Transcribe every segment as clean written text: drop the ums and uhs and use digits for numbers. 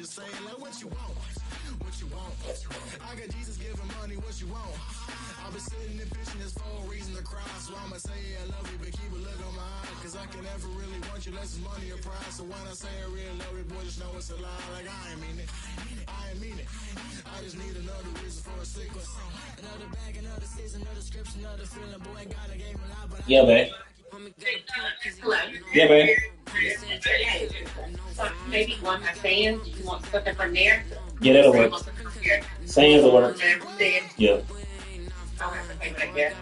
just say like what you want. What you want? I got Jesus giving money, what you want? I've been sitting and pitching this for a reason to cry. So I'ma say I love you, but keep a look on my eye. Cause I can never really want you unless it's money or pride. So when I say I really love you, boy, just know it's a lie. Like I ain't mean it. I ain't mean it. I just need another reason for a sequence. Another bag, another season, another description, another feeling. Boy, God, I gave him a lot, but Yeah, man. Hello. Yeah, man. So maybe one my fans, you want something from there? Yeah, that'll work. Sands will work. Yeah. I'll have to pay right there.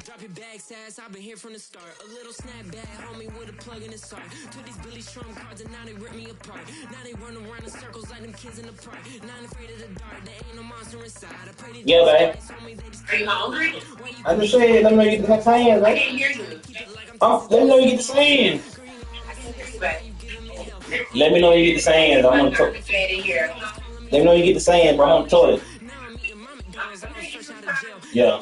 Drop your bag, sass. I've been here from the start. A little snapback, homie, with a plug in his heart. To these Billy Strum cards, and now they rip me apart. Now they run around in circles like them kids in the park. Not afraid of the dark, there ain't no monster inside. I pray to Yeah, man. Are you hungry? I just said, let me know you get the sands, I man. can't hear you. Let me know you get the sands. I can't hear you, babe. Let me know you get the sands. I'm on the toilet. Let me know you get the sands, bro. I'm on the toilet. Yeah.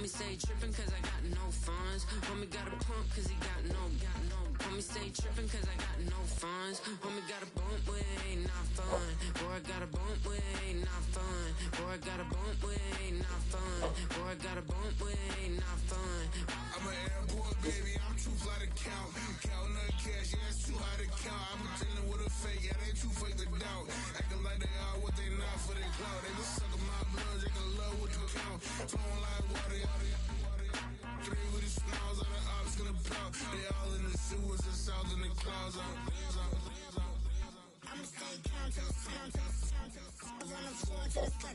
Stay tripping cause I got no funds. Homie got a pump cause he got no. Homie stay tripping cause I got no funds. Homie got a bump with ain't not fun. Boy got a bump with ain't not fun. Boy got a bump with ain't not fun. Boy got a bump with ain't not fun. I'm an airport baby, I'm too fly to count. Counting the cash, yeah, it's too high to count. I'm dealing with a fake, yeah, they too fake to doubt. Acting like they are what they not for their clout. They just sucking my blood, they can love what you count. Flowing like water. They all in the sewers, the south in the clouds. I'ma stay down to the sound, to the sound, to the sound. On the floor to the sky.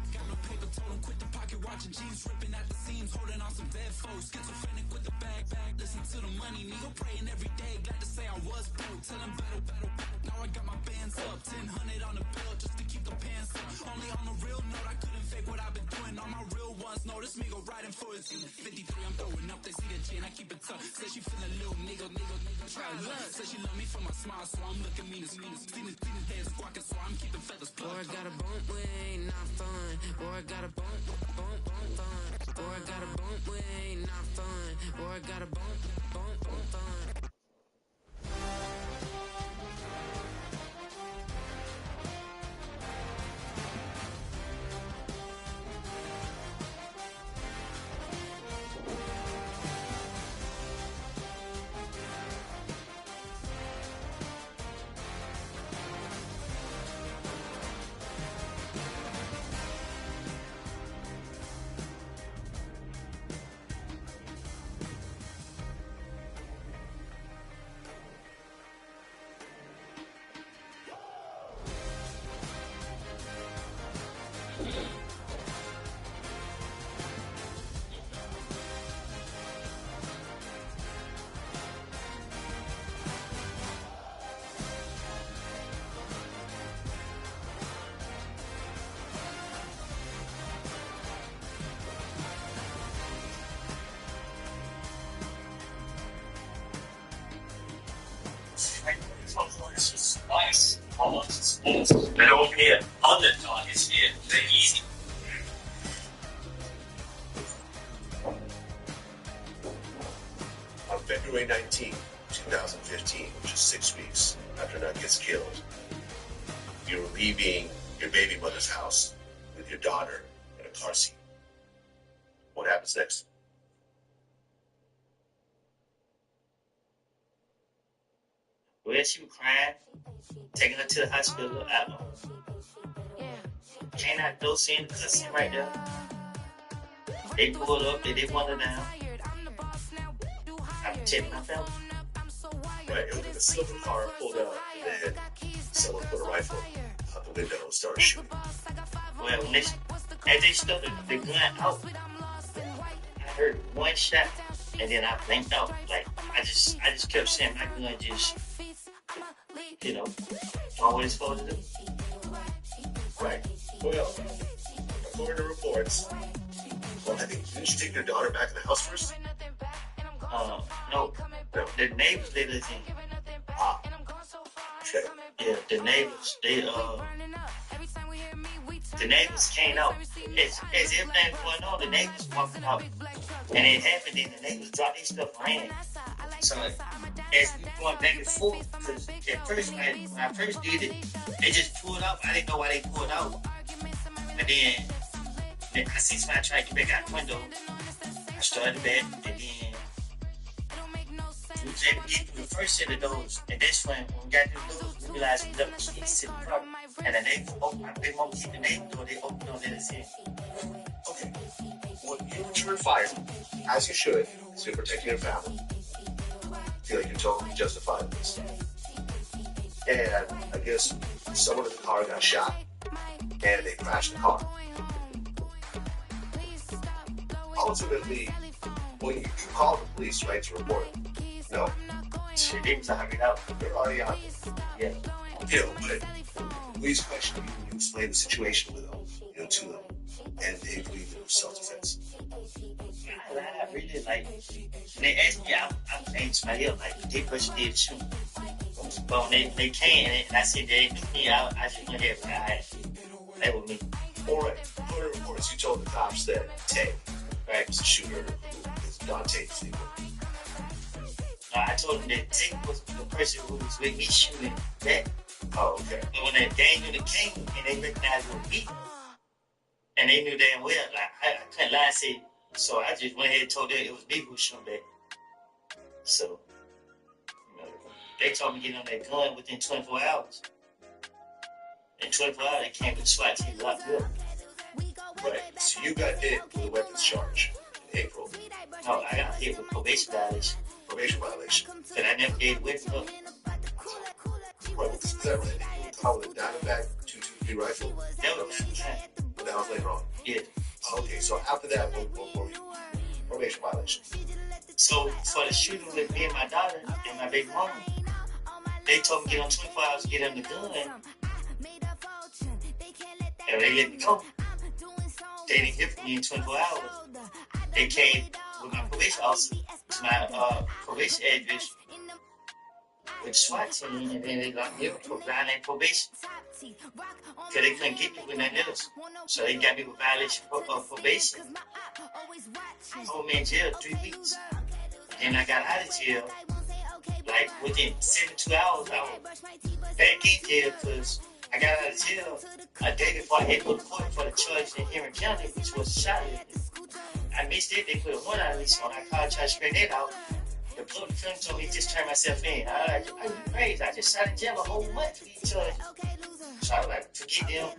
Got no paper, told him quit the pocket, watching jeans ripping at the seams, holding on some dead folks. Schizophrenic with the bag. Listen to the money, nigga praying every day. Glad to say I was broke. Tell him battle. Now I got my bands up, 1000 on the bill just to keep the pants up. Only on the real note, I couldn't fake what I've been doing. All my real ones know this nigga riding for his 53. I'm throwing up, they see the chain, I keep it tough. Say she feeling little nigga, try love. Say she love me for my smile, so I'm looking mean as mean. Seen his hands squawking, so I'm keeping feathers plucked. Boy, got a bump with ain't not fun. Boy, got a bump fun. Boy, got a bump with ain't not fun. Boy, got a bump fun. Nice. Almost. But over here, underdog is here. They're easy. On February 19, 2015, which is 6 weeks after Nut gets killed, you're leaving your baby mother's house with your daughter in a car seat. What happens next? Well, she was crying, taking her to the hospital. Can't I go see the cussing right there? They pulled up, they didn't want her down. I protect my family. Right, it was in a silver car, pulled out, and then someone put a rifle out the window and started shooting. Well, as they started the gun out, I heard one shot, and then I blinked out. Like I just kept saying my gun just, what it's supposed to do. Right. Well, according to reports, didn't you take your daughter back to the house first? No, the neighbors they live in. Ah, okay. Yeah, the neighbors, the neighbors came out. As everything going on, the neighbors walking out. And it happened, then the neighbors dropped their stuff ran. So, as we going back and forth, because at first, when I first did it, they just pulled out. I didn't know why they pulled out. But then I see somebody try to get back out the window. I started back, and then we was able to get through the first set of doors. And that's when we got through the doors, we realized we left the keys to the property. And the neighbor opened, my big mom hit the neighbor door, they opened the door, let us in. Okay. Well, you return fire, as you should, so you're protecting your family. I feel like you're totally justified in this. And I guess someone in the car got shot, and they crashed the car. Ultimately, well, you called the police, right, to report it? No. Shit, they was already out. They're already out. Yeah. You know, but police questioned you, you explained the situation with them, you know, to them, and they believed it was self-defense. I really like, when they asked me, I'm paying somebody else, like, they person did shoot. But when they came and I said they knew me, I just went there for that was me. All right, for the reports, you told the cops that Tay, right, was the shooter who is Dante's neighbor. I told them that Tay was the person who was with me shooting that. Oh, okay. But when that Daniel came and they recognized it was me, and they knew damn well, like, I couldn't lie and say, so I just went ahead and told them it was me who was shooting back. So, you know, they told me to get on that gun within 24 hours. In 24 hours, they came with the SWAT team locked me up. Right, so you got hit with a weapons charge in April. No, I got hit with probation violation. Probation violation. But I never gave weapon up. Right, is that right? You call it a Diamondback 223 rifle? That was the time. But that was later on. Yeah. Okay, so after that, what were you? Probation violation. So for the shooting with me and my daughter and my baby mama, they told me to get on 24 hours to get them the gun. And they let me go. They didn't hear from me in 24 hours. They came with my probation officer to my probation address with the SWAT team, and then they locked me up for violating probation. Because they couldn't get me with nothing else. So they got me with violation of probation. Hold me in jail 3 weeks. And I got out of jail, like within 72 hours, I was back in jail because I got out of jail a day before I had to go to court for the charge in Henry County, which was a shot at me. I missed it, they put a warrant out of me, so when I called, tried to straighten that out. The public defender told me to just turn myself in. I was like, are you crazy? I just sat in jail a whole month for these charges. So I was like, forget them.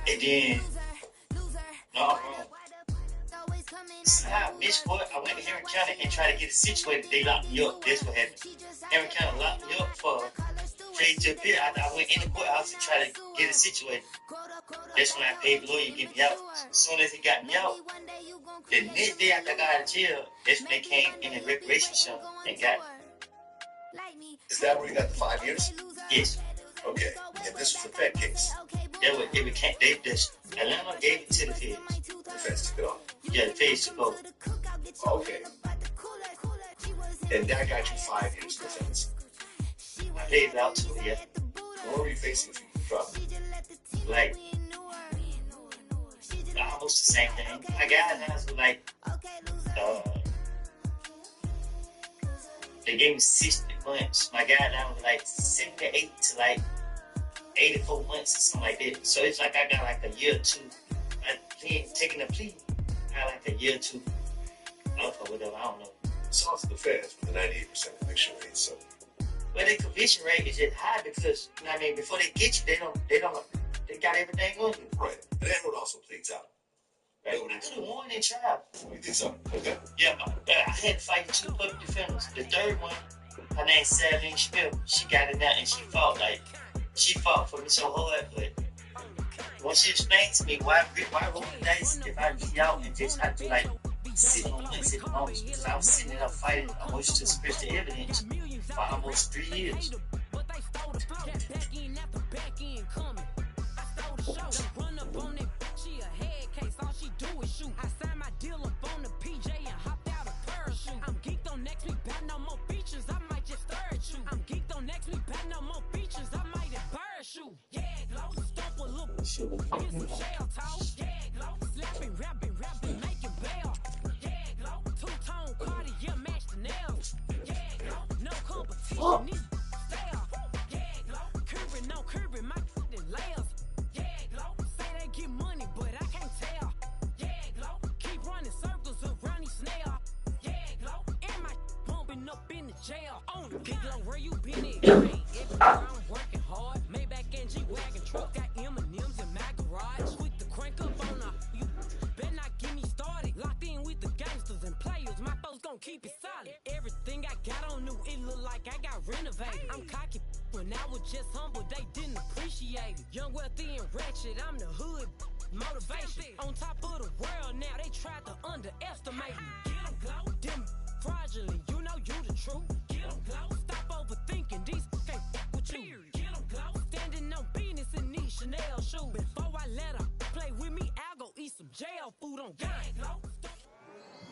And then, no, I'm wrong. So I missed court. I went to Henry County and tried to get it situated. They locked me up. That's what happened. Henry County locked me up for failure to appear. I went in the courthouse to try to get it situated. That's when I paid the lawyer to get me out. As soon as he got me out, the next day after I got out of jail, that's when they came in the recreation center and got me. Is that where you got the 5 years? Yes. Okay, and this was the Fed case. It became, Atlanta gave it to the feds. The Feds took it off. Yeah, the feds took over. Okay. And that got you 5 years in the Feds. I paid it out to them, yeah. What were you facing if you dropped? Like, almost the same thing. My guidelines were like, they gave me 60 months. My guideline was like 78 to like 84 months or something like that. So it's like I got like a year or two. Taking a plea, I got like a year or two. Or whatever, I don't know. So it's the Feds with the 98% conviction rate, so. Well, their conviction rate is just high because, you know what I mean, before they get you, they got everything on you. Right. And everyone also pleads out. Right. I could have won in trial. You think so? Okay. Yeah, I had to fight 2 public defenders. The third one, her name's Saline Schmidt. She got it out and she fought for me so hard, but when she explained to me why roll the dice if I beat out and just had to like sit on points at the moment because I was sitting up fighting almost to suppress the evidence for almost 3 years. I signed my deal up on the PJ and hopped out a parachute. I'm geeked up.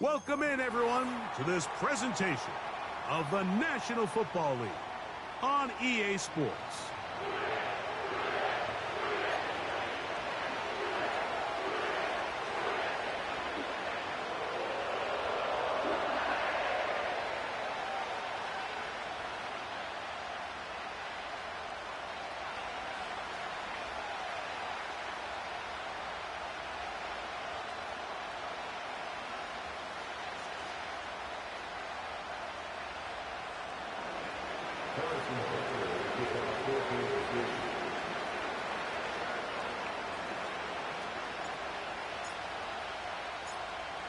Welcome in, everyone, to this presentation of the National Football League on EA Sports.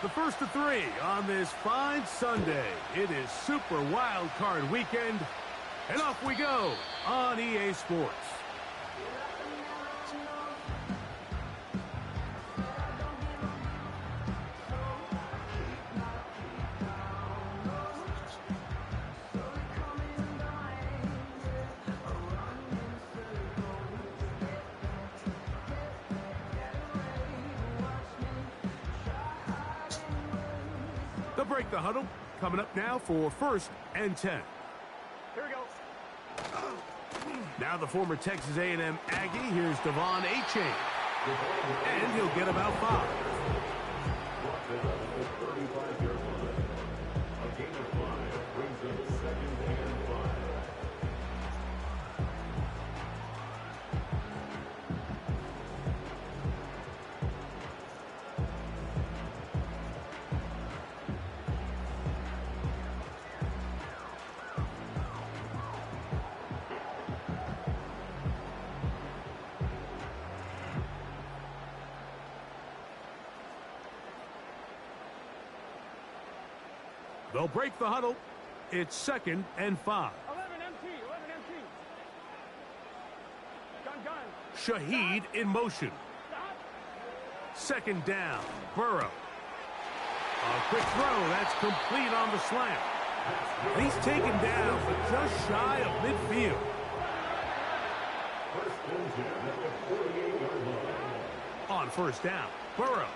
The first of three on this fine Sunday. It is Super Wild Card Weekend, and off we go on EA Sports. They'll break the huddle. Coming up now for 1st and 10. Here we go. Now the former Texas A&M Aggie. Here's Devon Achane. And he'll get about 5. They'll break the huddle. It's 2nd and 5. 11 MT. Gun. Shaheed in motion. Stop. 2nd down. Burrow. A quick throw. That's complete on the slant. And he's taken down, but just shy of midfield. On 1st down. Burrow.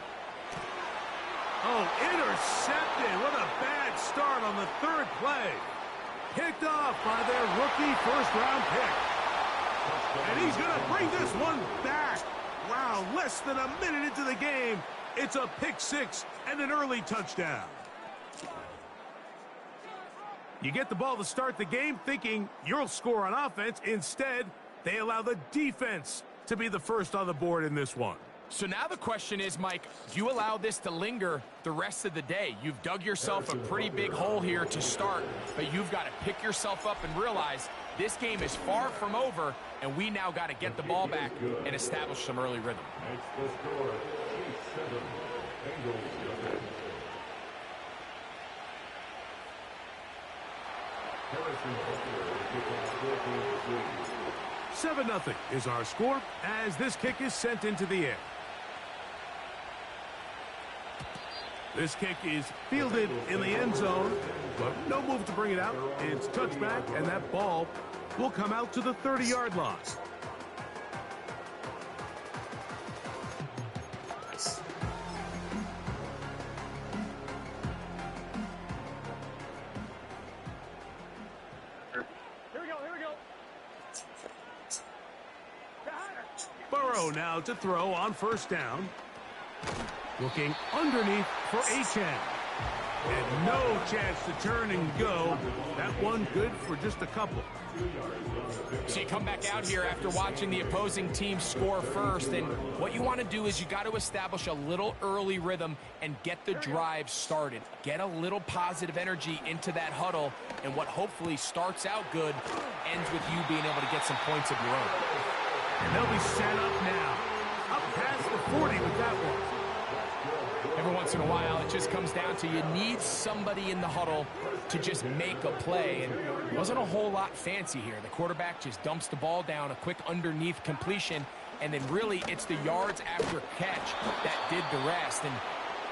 Oh, intercepted. What a bad start on the 3rd play. Picked off by their rookie first-round pick. And he's going to bring this one back. Wow, less than a minute into the game. It's a pick 6 and an early touchdown. You get the ball to start the game thinking you'll score on offense. Instead, they allow the defense to be the first on the board in this one. So now the question is, Mike, do you allow this to linger the rest of the day? You've dug yourself a pretty big hole here to start, but you've got to pick yourself up and realize this game is far from over, and we now got to get the ball back and establish some early rhythm. Seven 0 is our score as this kick is sent into the air. This kick is fielded in the end zone, but no move to bring it out. It's touchback, and that ball will come out to the 30-yard line. Burrow now to throw on first down. Looking underneath for Achane. And no chance to turn and go. That one good for just a couple. So you come back out here after watching the opposing team score first, and what you want to do is you got to establish a little early rhythm and get the drive started. Get a little positive energy into that huddle, and what hopefully starts out good ends with you being able to get some points of your own. And they'll be set up now. Up past the 40 with that one. Every once in a while, it just comes down to you need somebody in the huddle to just make a play. And it wasn't a whole lot fancy here. The quarterback just dumps the ball down, a quick underneath completion, and then really it's the yards after catch that did the rest. And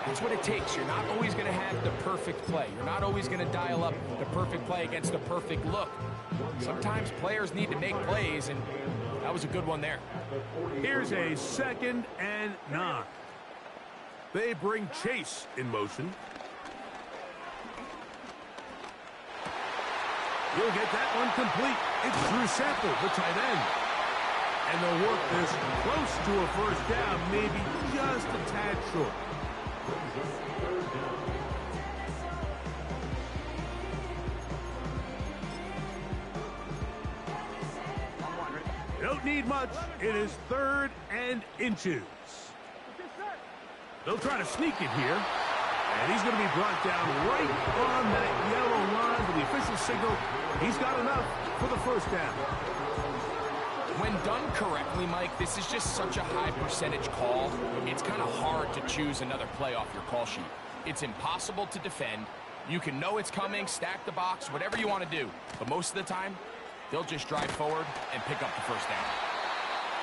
that's what it takes. You're not always going to have the perfect play. You're not always going to dial up the perfect play against the perfect look. Sometimes players need to make plays, and that was a good one there. Here's a 2nd and 9. They bring Chase in motion. You'll get that one complete. It's Drew Sample, the tight end. And they'll work this close to a first down, maybe just a tad short. You don't need much. It is 3rd and inches. They'll try to sneak it here. And he's going to be brought down right on that yellow line for the official signal. He's got enough for the first down. When done correctly, Mike, this is just such a high percentage call. It's kind of hard to choose another play off your call sheet. It's impossible to defend. You can know it's coming, stack the box, whatever you want to do. But most of the time, they'll just drive forward and pick up the first down.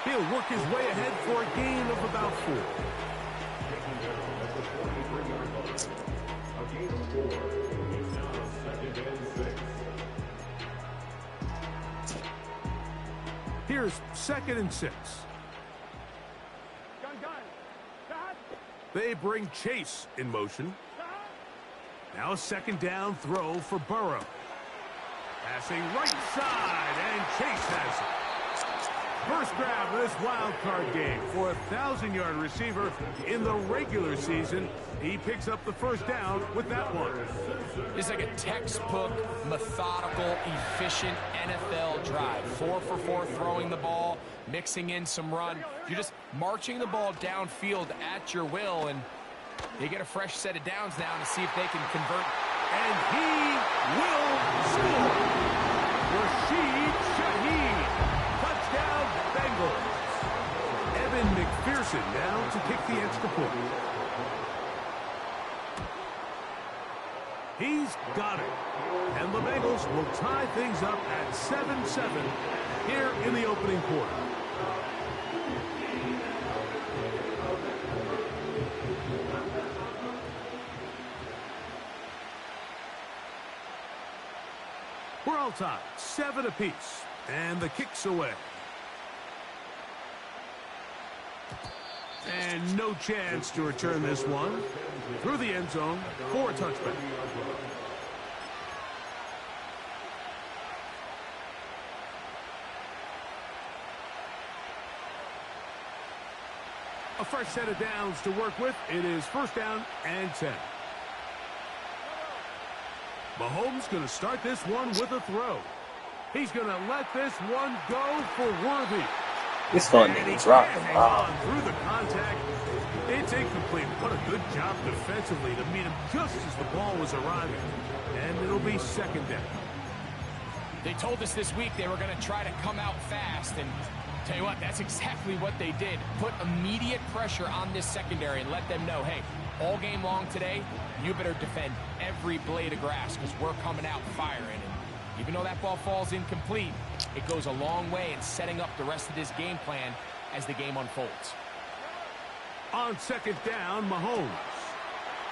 He'll work his way ahead for a gain of about 4. Here's 2nd and 6. They bring Chase in motion. Now a 2nd down throw for Burrow. Passing right side, and Chase has it. First grab of this wild card game for a 1,000-yard receiver in the regular season. He picks up the first down with that one. It's like a textbook, methodical, efficient NFL drive. 4 for 4 throwing the ball, mixing in some run. You're just marching the ball downfield at your will, and they get a fresh set of downs now to see if they can convert. And he will score. Rashid Shaheed. Touchdown, Bengals. Evan McPherson now to kick the extra point. He's got it. And the Bengals will tie things up at 7-7 here in the opening quarter. We're all tied, 7 apiece, and the kick's away. And no chance to return this one. Through the end zone for a touchback. A fresh set of downs to work with. It is 1st down and 10. Mahomes going to start this one with a throw. He's going to let this one go for Worthy. This phone is rocking. Wow. Through the contact. It's incomplete. What a good job defensively to meet him just as the ball was arriving. And it'll be 2nd down. They told us this week they were going to try to come out fast, and tell you what, that's exactly what they did. Put immediate pressure on this secondary and let them know, hey, all game long today, you better defend every blade of grass because we're coming out firing. And even though that ball falls incomplete, it goes a long way in setting up the rest of this game plan as the game unfolds. On 2nd down, Mahomes.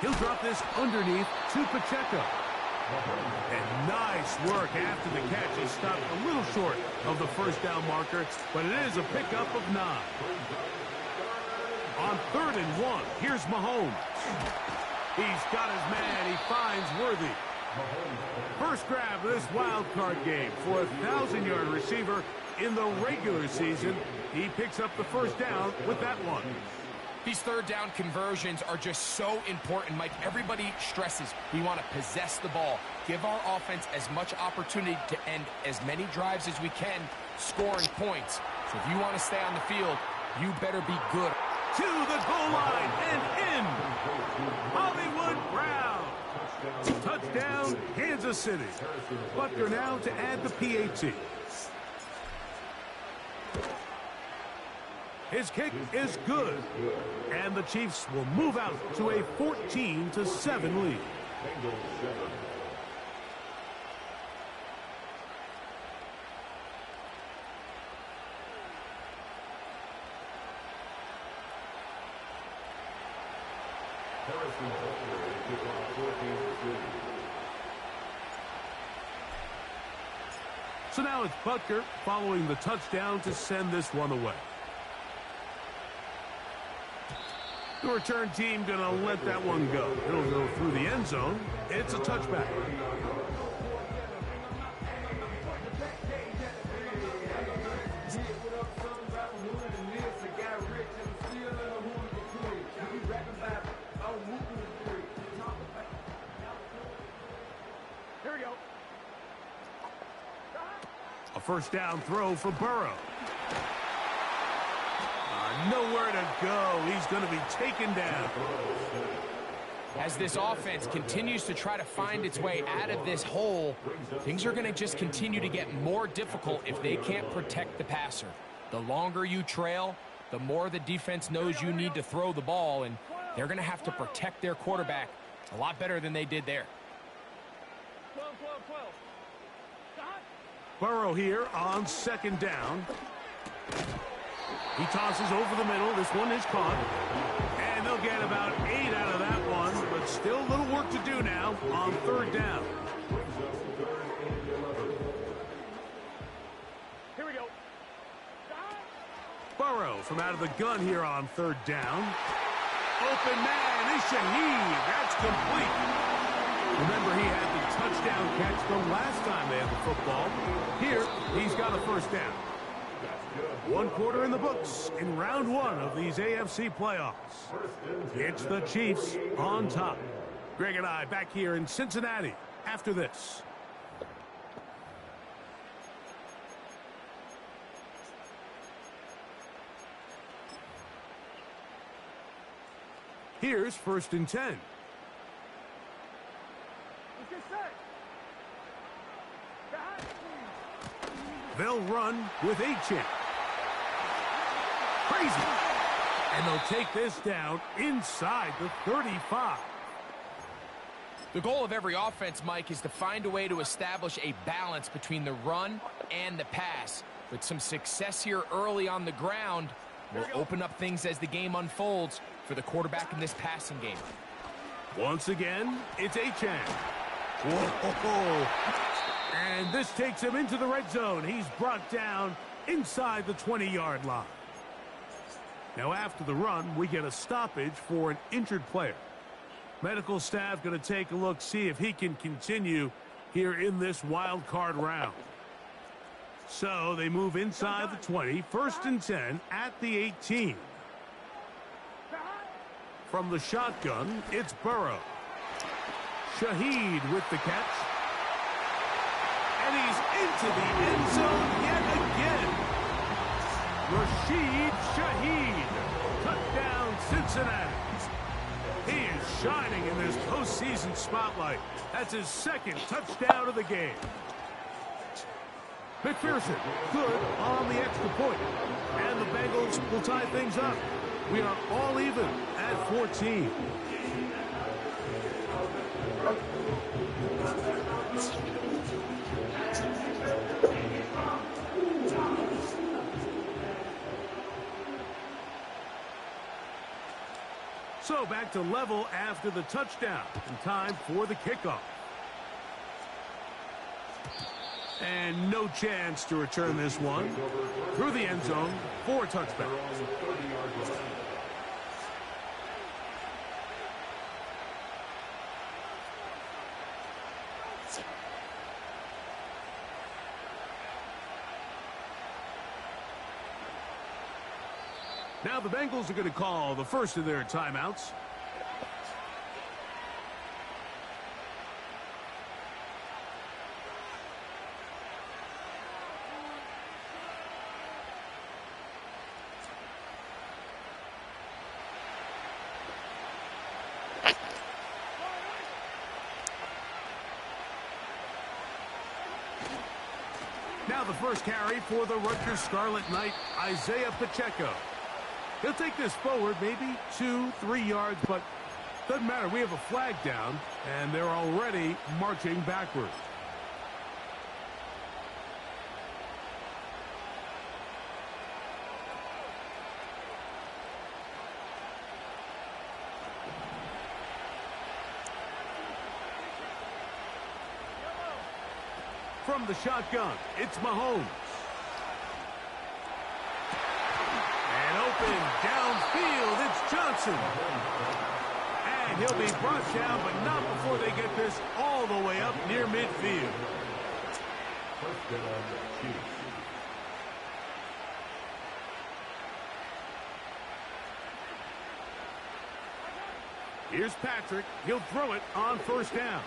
He'll drop this underneath to Pacheco. And nice work after the catch. He stopped a little short of the first down marker, but it is a pickup of 9. On 3rd and 1, here's Mahomes. He's got his man. He finds Worthy. First grab of this wild card game for a 1,000-yard receiver in the regular season. He picks up the first down with that one. These third down conversions are just so important, Mike. Everybody stresses we want to possess the ball, give our offense as much opportunity to end as many drives as we can, scoring points. So if you want to stay on the field, you better be good. To the goal line and in. Hollywood Brown. Touchdown, Kansas City. Butker now to add the PAT. His kick is good. And the Chiefs will move out to a 14-7 lead. So now it's Butker following the touchdown to send this one away. The return team going to let that one go. It'll go through the end zone. It's a touchback. Here we go. A first down throw for Burrow. Nowhere to go. He's going to be taken down. As this offense continues to try to find its way out of this hole, things are going to just continue to get more difficult if they can't protect the passer. The longer you trail, the more the defense knows you need to throw the ball, and they're going to have to protect their quarterback a lot better than they did there. 12, 12, 12. Stop. Burrow here on second down. He tosses over the middle. This one is caught. And they'll get about 8 out of that one, but still a little work to do now on third down. Here we go. Stop. Burrow from out of the gun here on third down. Open man is Shaheed. That's complete. Remember, he had the touchdown catch the last time they had the football. Here, he's got a first down. 1 quarter in the books in round 1 of these AFC playoffs. It's the Chiefs on top. Greg and I back here in Cincinnati after this. Here's 1st and 10. Let's get set. Got it. They'll run with Achane. Crazy. And they'll take this down inside the 35. The goal of every offense, Mike, is to find a way to establish a balance between the run and the pass. With some success here early on the ground, will open up things as the game unfolds for the quarterback in this passing game. Once again, it's Achane. Whoa. And this takes him into the red zone. He's brought down inside the 20-yard line. Now, after the run, we get a stoppage for an injured player. Medical staff going to take a look, see if he can continue here in this wild card round. So they move inside the 20, 1st and 10 at the 18. From the shotgun, it's Burrow. Shaheed with the catch. And he's into the end zone yet again. Rashid Shaheed. Touchdown, Cincinnati. He is shining in this postseason spotlight. That's his 2nd touchdown of the game. McPherson, good on the extra point. And the Bengals will tie things up. We are all even at 14. So back to level after the touchdown. And time for the kickoff. And no chance to return this one. Through the end zone for a touchback. Now the Bengals are going to call the first of their timeouts. Now the first carry for the Rutgers Scarlet Knight, Isaiah Pacheco. He'll take this forward maybe 2-3 yards, but doesn't matter. We have a flag down, and they're already marching backward. From the shotgun, it's Mahomes. And open downfield, it's Johnson. And he'll be brought down, but not before they get this all the way up near midfield. Here's Patrick. He'll throw it on first down.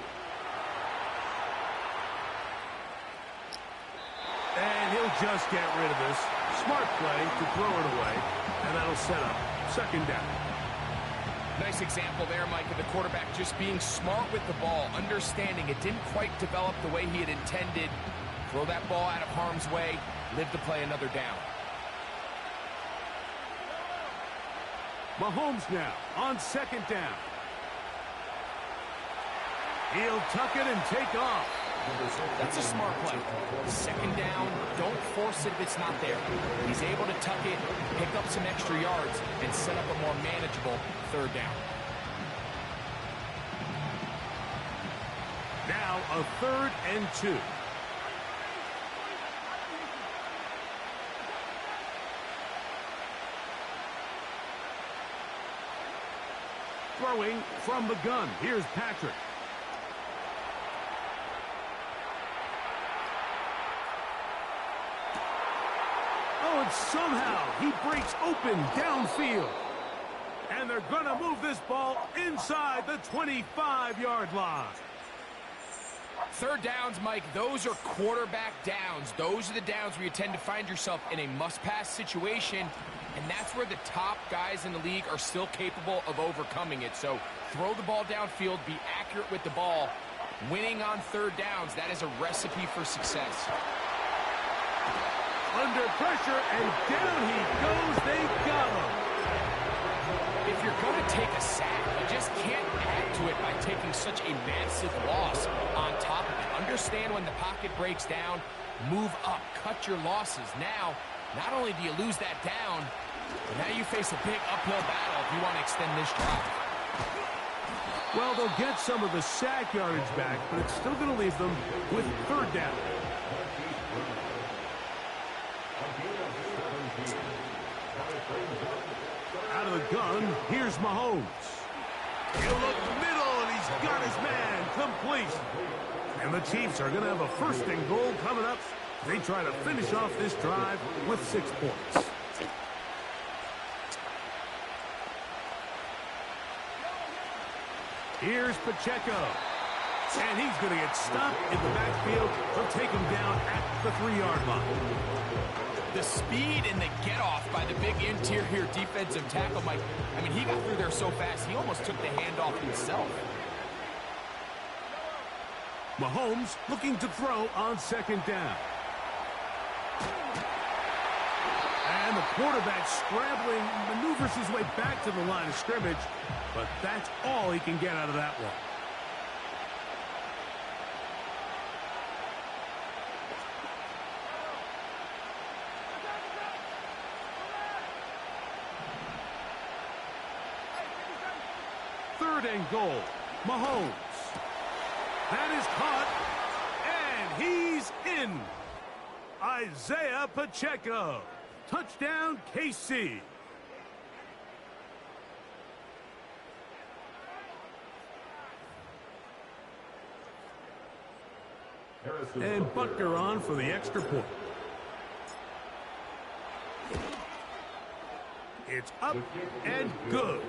And he'll just get rid of this. Smart play to throw it away, and that'll set up second down. Nice example there, Mike, of the quarterback just being smart with the ball, understanding it didn't quite develop the way he had intended. Throw that ball out of harm's way, live to play another down. Mahomes now on second down. He'll tuck it and take off. That's a smart play. Second down, don't force it if it's not there. He's able to tuck it, pick up some extra yards, and set up a more manageable third down. Now a 3rd and 2. Throwing from the gun. Here's Patrick. Oh, and somehow he breaks open downfield. And they're going to move this ball inside the 25-yard line. Third downs, Mike, those are quarterback downs. Those are the downs where you tend to find yourself in a must-pass situation, and that's where the top guys in the league are still capable of overcoming it. So throw the ball downfield, be accurate with the ball. Winning on third downs, that is a recipe for success. Under pressure, and down he goes. They got him. If you're going to take a sack, you just can't add to it by taking such a massive loss on top of it. Understand when the pocket breaks down, move up, cut your losses. Now, not only do you lose that down, but now you face a big uphill battle if you want to extend this drive. Well, they'll get some of the sack yardage back, but it's still going to leave them with third down. Out of the gun, here's Mahomes. He'll look middle, and he's got his man complete. And the Chiefs are going to have a 1st and goal coming up. They try to finish off this drive with 6 points. Here's Pacheco. And he's going to get stopped in the backfield. They'll take him down at the 3-yard line. The speed and the get-off by the big interior defensive tackle, Mike. I mean, he got through there so fast, he almost took the handoff himself. Mahomes looking to throw on second down. And the quarterback scrambling, maneuvers his way back to the line of scrimmage, but that's all he can get out of that one. Third and goal. Mahomes. That is caught, and he's in. Isaiah Pacheco. Touchdown, KC. And Butker on for the extra point. It's up and good.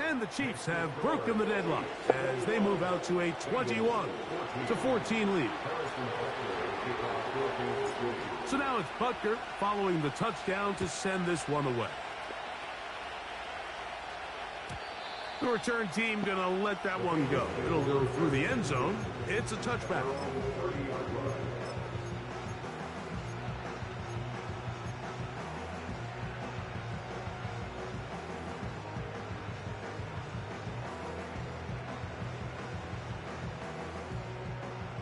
And the Chiefs have broken the deadlock as they move out to a 21-14 lead. So now it's Butker following the touchdown to send this one away. The return team going to let that one go. It'll go through the end zone. It's a touchback.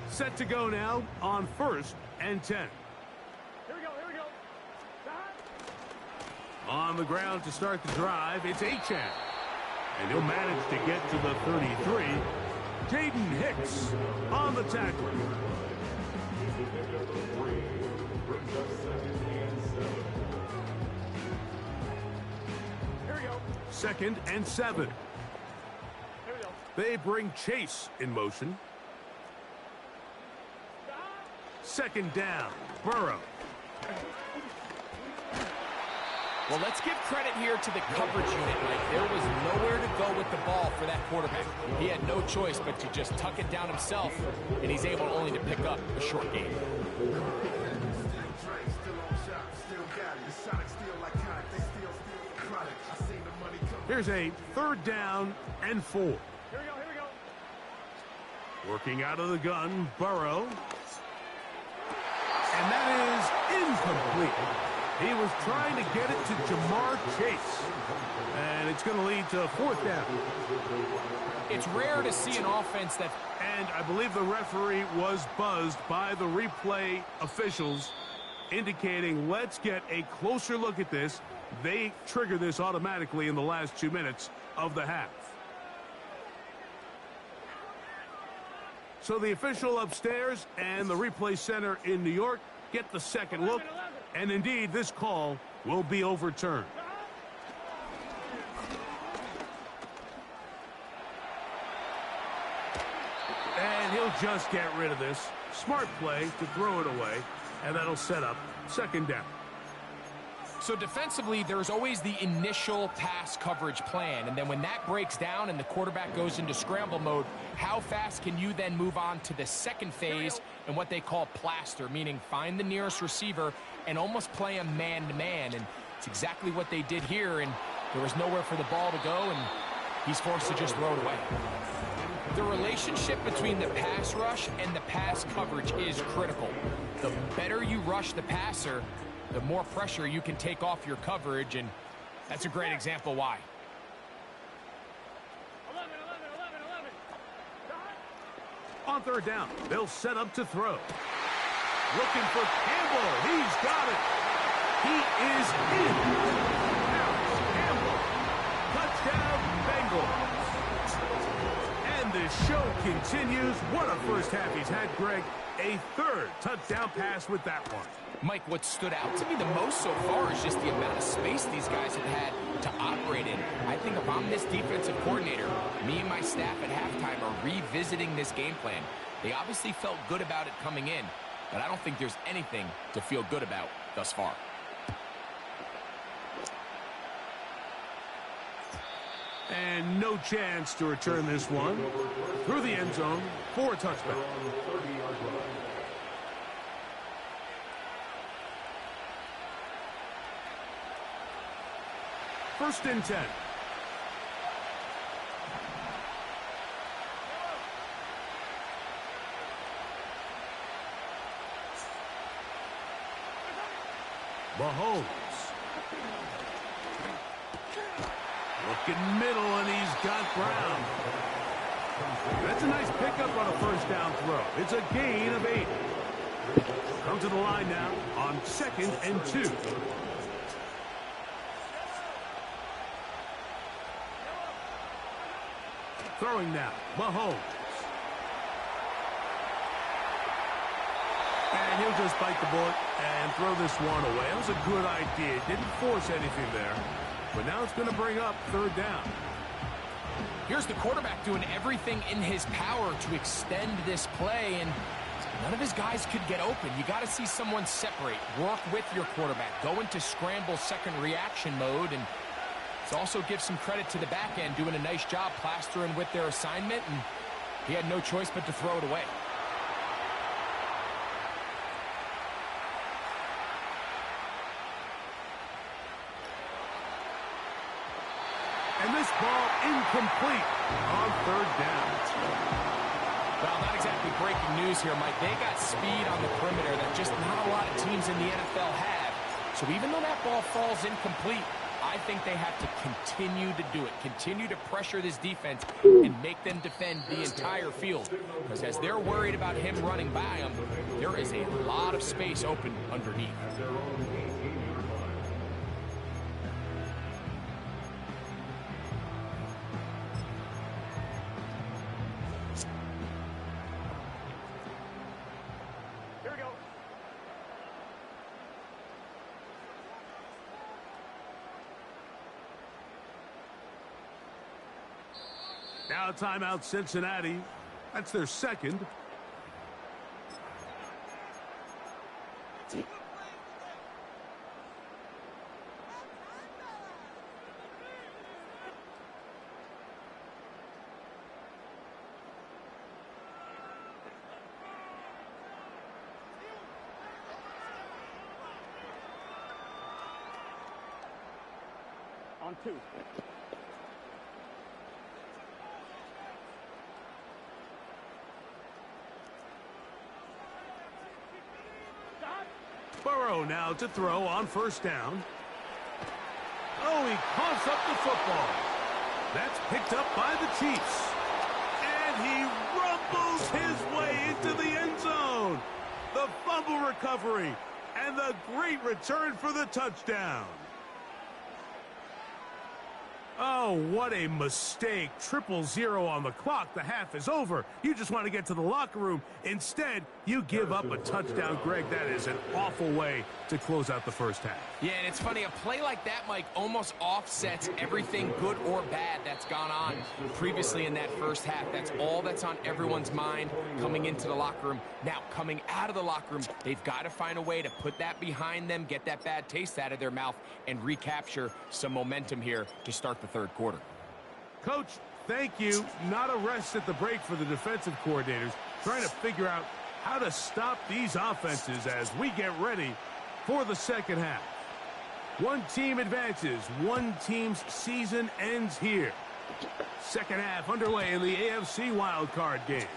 Set to go now on 1st and 10. Here we go. On the ground to start the drive, it's Achane. And he'll manage to get to the 33. Jaden Hicks on the tackle. Here we go. 2nd and 7. Here we go. They bring Chase in motion. 2nd down, Burrow. Well, let's give credit here to the coverage unit. Like, there was nowhere to go with the ball for that quarterback. He had no choice but to just tuck it down himself, and he's able only to pick up a short gain. Here's a 3rd down and 4. Here we go. Working out of the gun, Burrow. And that is incomplete. He was trying to get it to Jamar Chase. And it's going to lead to 4th down. It's rare to see an offense that... And I believe the referee was buzzed by the replay officials, indicating let's get a closer look at this. They trigger this automatically in the last 2 minutes of the half. So the official upstairs and the replay center in New York get the second look. And indeed, this call will be overturned. And he'll just get rid of this. Smart play to throw it away. And that'll set up 2nd down. So defensively, there's always the initial pass coverage plan. And then when that breaks down and the quarterback goes into scramble mode, how fast can you then move on to the second phase and what they call plaster, meaning find the nearest receiver and almost play him man-to-man. And it's exactly what they did here, and there was nowhere for the ball to go, and he's forced to just throw it away. The relationship between the pass rush and the pass coverage is critical. The better you rush the passer, the more pressure you can take off your coverage, and that's a great example why. 11. On 3rd down, they'll set up to throw. Looking for Campbell. He's got it. He is in. Campbell. Touchdown, Bengals. And the show continues. What a first half he's had, Greg. A 3rd touchdown pass with that one. Mike, what stood out to me the most so far is just the amount of space these guys have had to operate in. I think if I'm this defensive coordinator, me and my staff at halftime are revisiting this game plan. They obviously felt good about it coming in, but I don't think there's anything to feel good about thus far. And no chance to return this one through the end zone for a touchback. First and 10. Mahomes. Looking middle, and he's got Brown. That's a nice pickup on a first down throw. It's a gain of 8. Come to the line now on 2nd and 2. Throwing now, Mahomes. And he'll just bite the bullet and throw this one away. That was a good idea. Didn't force anything there. But now it's going to bring up 3rd down. Here's the quarterback doing everything in his power to extend this play, and none of his guys could get open. You got to see someone separate. Work with your quarterback. Go into scramble second reaction mode, and Let's also give some credit to the back end, doing a nice job plastering with their assignment, and he had no choice but to throw it away. And this ball incomplete on third down. Well, not exactly breaking news here, Mike. They got speed on the perimeter that just not a lot of teams in the NFL have. So even though that ball falls incomplete, I think they have to continue to do it, continue to pressure this defense and make them defend the entire field. Because as they're worried about him running by them, there is a lot of space open underneath. Here we go. Now timeout Cincinnati. That's their second. On 2. Burrow now to throw on first down. Oh, he coughs up the football. That's picked up by the Chiefs. And he rumbles his way into the end zone. The fumble recovery and the great return for the touchdown. Oh, what a mistake. 0-0 on the clock. The half is over. You just want to get to the locker room. Instead, you give up a touchdown, Greg. That is an awful way to close out the first half. Yeah, and it's funny, a play like that, Mike, almost offsets everything good or bad that's gone on previously in that first half. That's all that's on everyone's mind coming into the locker room. Now, coming out of the locker room, they've got to find a way to put that behind them, get that bad taste out of their mouth, and recapture some momentum here to start the third quarter. Coach, thank you. Not a rest at the break for the defensive coordinators, trying to figure out how to stop these offenses as we get ready for the second half. One team advances. One team's season ends here. Second half underway in the AFC wildcard game.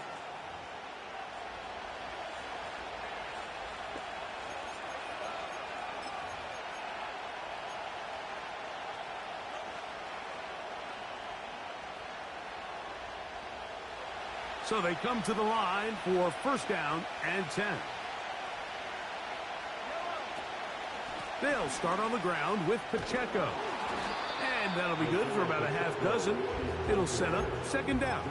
So they come to the line for first down and 10. They'll start on the ground with Pacheco. And that'll be good for about a half dozen. It'll set up second down.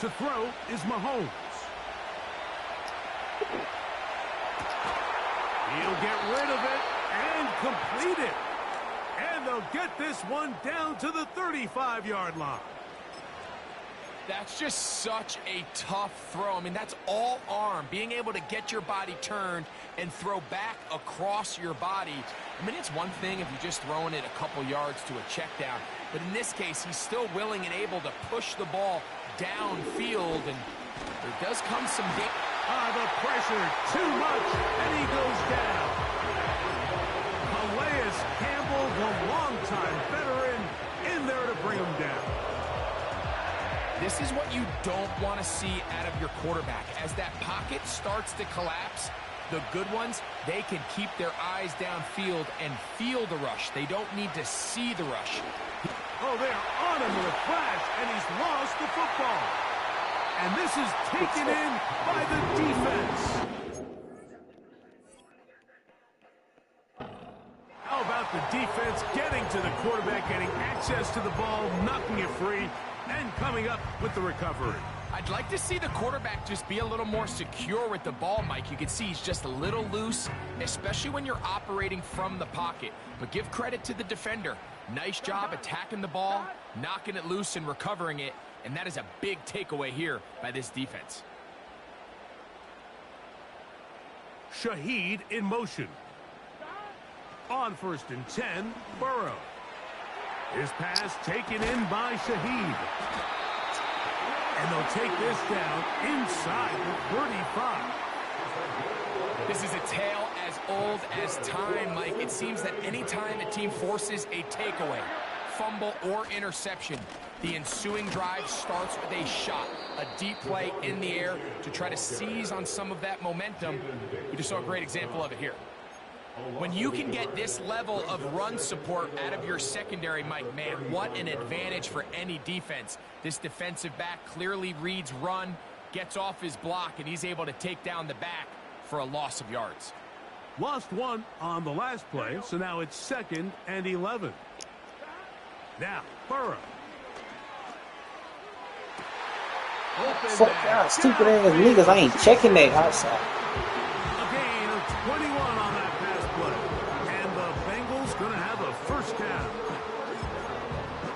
To throw is Mahomes. He'll get rid of it and complete it. And they'll get this one down to the 35-yard line. That's just such a tough throw. I mean, that's all arm. Being able to get your body turned and throw back across your body. I mean, it's one thing if you're just throwing it a couple yards to a check down. But in this case, he's still willing and able to push the ball downfield, and there does come some the pressure, too much, and he goes down. Calais Campbell, the longtime veteran, in there to bring him down. This is what you don't want to see out of your quarterback. As that pocket starts to collapse, the good ones, they can keep their eyes downfield and feel the rush. They don't need to see the rush. Oh, they are on him with a flash, and he's lost the football. And this is taken in by the defense. How about the defense getting to the quarterback, getting access to the ball, knocking it free, and coming up with the recovery? I'd like to see the quarterback just be a little more secure with the ball, Mike. You can see he's just a little loose, especially when you're operating from the pocket. But give credit to the defender. Nice job attacking the ball, knocking it loose and recovering it. And that is a big takeaway here by this defense. Shaheed in motion. On 1st and 10, Burrow. His pass taken in by Shaheed. And they'll take this down inside the 35. This is a tale as old as time, Mike. It seems that anytime a team forces a takeaway, fumble, or interception, the ensuing drive starts with a shot, a deep play in the air to try to seize on some of that momentum. We just saw a great example of it here. When you can get this level of run support out of your secondary, Mike, man, what an advantage for any defense. This defensive back clearly reads run, gets off his block, and he's able to take down the back for a loss of yards. Lost one on the last play, so now it's 2nd and 11. Now, Burrow. Fuck y'all, stupid ass niggas. I ain't checking that outside. A gain of 21 on that pass play. And the Bengals gonna have a 1st down.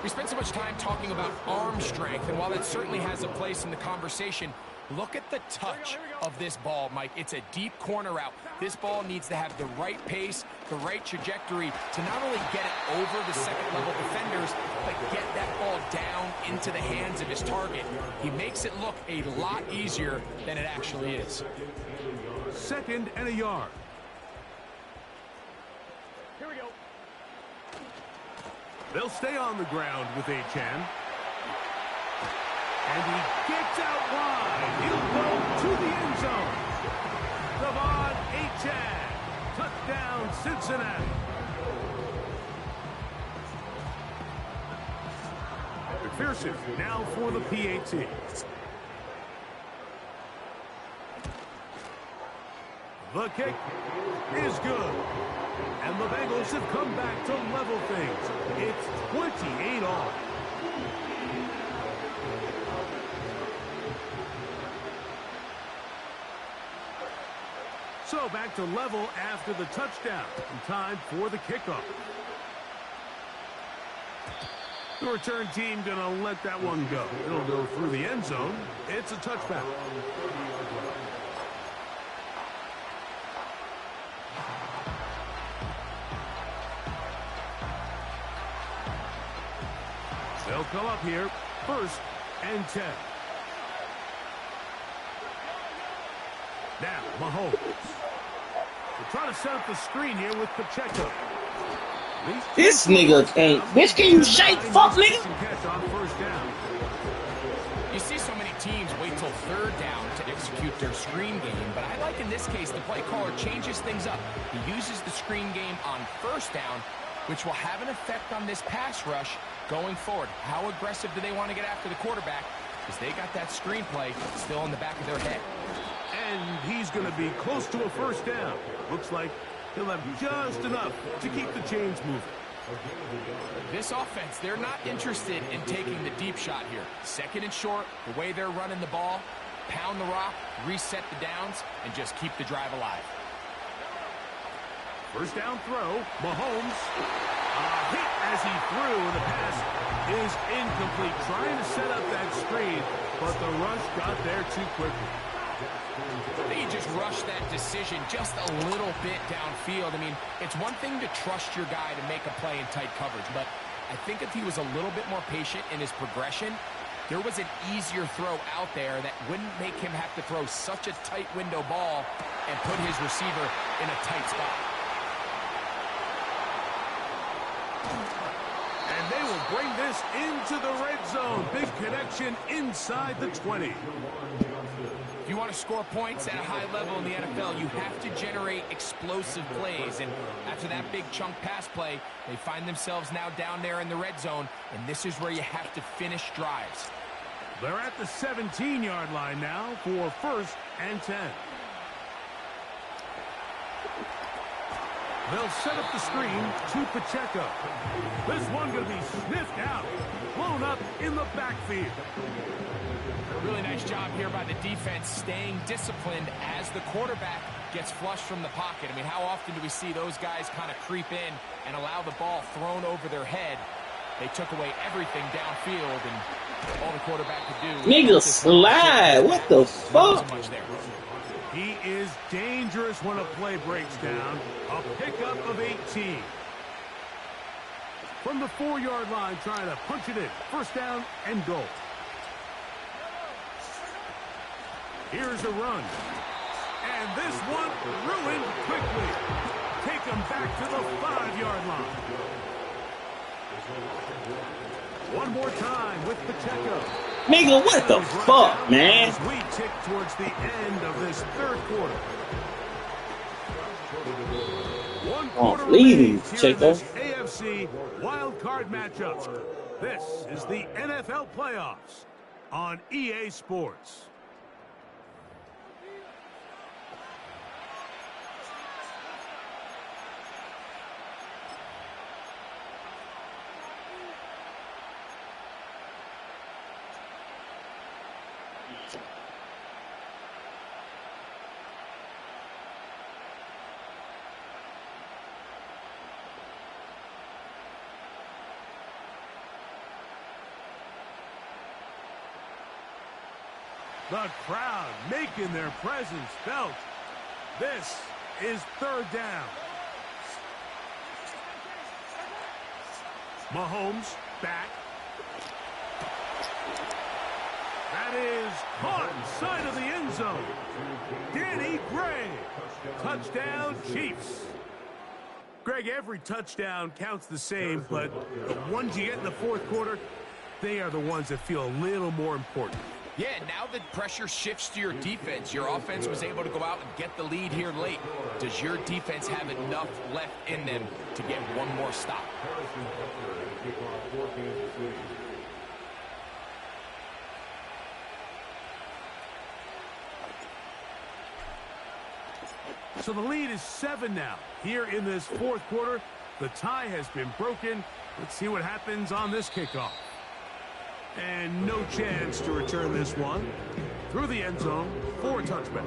We spent so much time talking about arm strength, and while that certainly has a place in the conversation, look at the touch of this ball, Mike. It's a deep corner route. This ball needs to have the right pace, the right trajectory to not only get it over the second-level defenders, but get that ball down into the hands of his target. He makes it look a lot easier than it actually is. 2nd and a yard. Here we go. They'll stay on the ground with Achane. And he gets out wide. He'll go to the end zone. Devon Achane. Touchdown, Cincinnati. McPherson now for the PAT. The kick is good. And the Bengals have come back to level things. It's 28 all. So back to level after the touchdown. And time for the kickoff. The return team gonna let that one go. It'll go through the end zone. It's a touchback. They'll come up here, 1st and 10. Now, Mahomes. They're trying to set up the screen here with Pacheco. This nigga ain't. Bitch, can you shake? Fuck, nigga. Catch on 1st down. You see so many teams wait till 3rd down to execute their screen game, but I like in this case the play caller changes things up. He uses the screen game on 1st down, which will have an effect on this pass rush going forward. How aggressive do they want to get after the quarterback? Because they got that screen play still in the back of their head. And he's going to be close to a 1st down. Looks like he'll have just enough to keep the chains moving. This offense, they're not interested in taking the deep shot here. 2nd and short, the way they're running the ball, pound the rock, reset the downs, and just keep the drive alive. 1st down throw, Mahomes. A hit as he threw, and the pass is incomplete. Trying to set up that screen, but the rush got there too quickly. I think he just rushed that decision just a little bit downfield. I mean, it's one thing to trust your guy to make a play in tight coverage, but I think if he was a little bit more patient in his progression, there was an easier throw out there that wouldn't make him have to throw such a tight window ball and put his receiver in a tight spot. And they will bring this into the red zone. Big connection inside the 20. If you want to score points at a high level in the NFL, you have to generate explosive plays. And after that big chunk pass play, they find themselves now down there in the red zone. And this is where you have to finish drives. They're at the 17-yard line now for 1st and 10. They'll set up the screen to Pacheco. This one going to be sniffed out. Blown up in the backfield. Really nice job here by the defense staying disciplined as the quarterback gets flushed from the pocket. I mean, how often do we see those guys kind of creep in and allow the ball thrown over their head? They took away everything downfield, and all the quarterback could do. Nigga slide. What the fuck? He is dangerous when a play breaks down. A pickup of 18. From the 4-yard line, trying to punch it in. First down and goal. Here's a run. And this one ruined quickly. Take him back to the 5-yard line. One more time with Pacheco. Nigga, what the fuck, man? As we tick towards the end of this third quarter. One quarter leading, remains here in Pacheco. this AFC wild card matchup. This is the NFL playoffs on EA Sports. The crowd making their presence felt. This is third down. Mahomes back. That is caught inside of the end zone. Danny Gray. Touchdown, Chiefs. Greg, every touchdown counts the same, but the ones you get in the fourth quarter, they are the ones that feel a little more important. Yeah, now the pressure shifts to your defense. Your offense was able to go out and get the lead here late. Does your defense have enough left in them to get one more stop? So the lead is 7 now. Here in this fourth quarter, the tie has been broken. Let's see what happens on this kickoff. And no chance to return this one. Through the end zone for a touchback.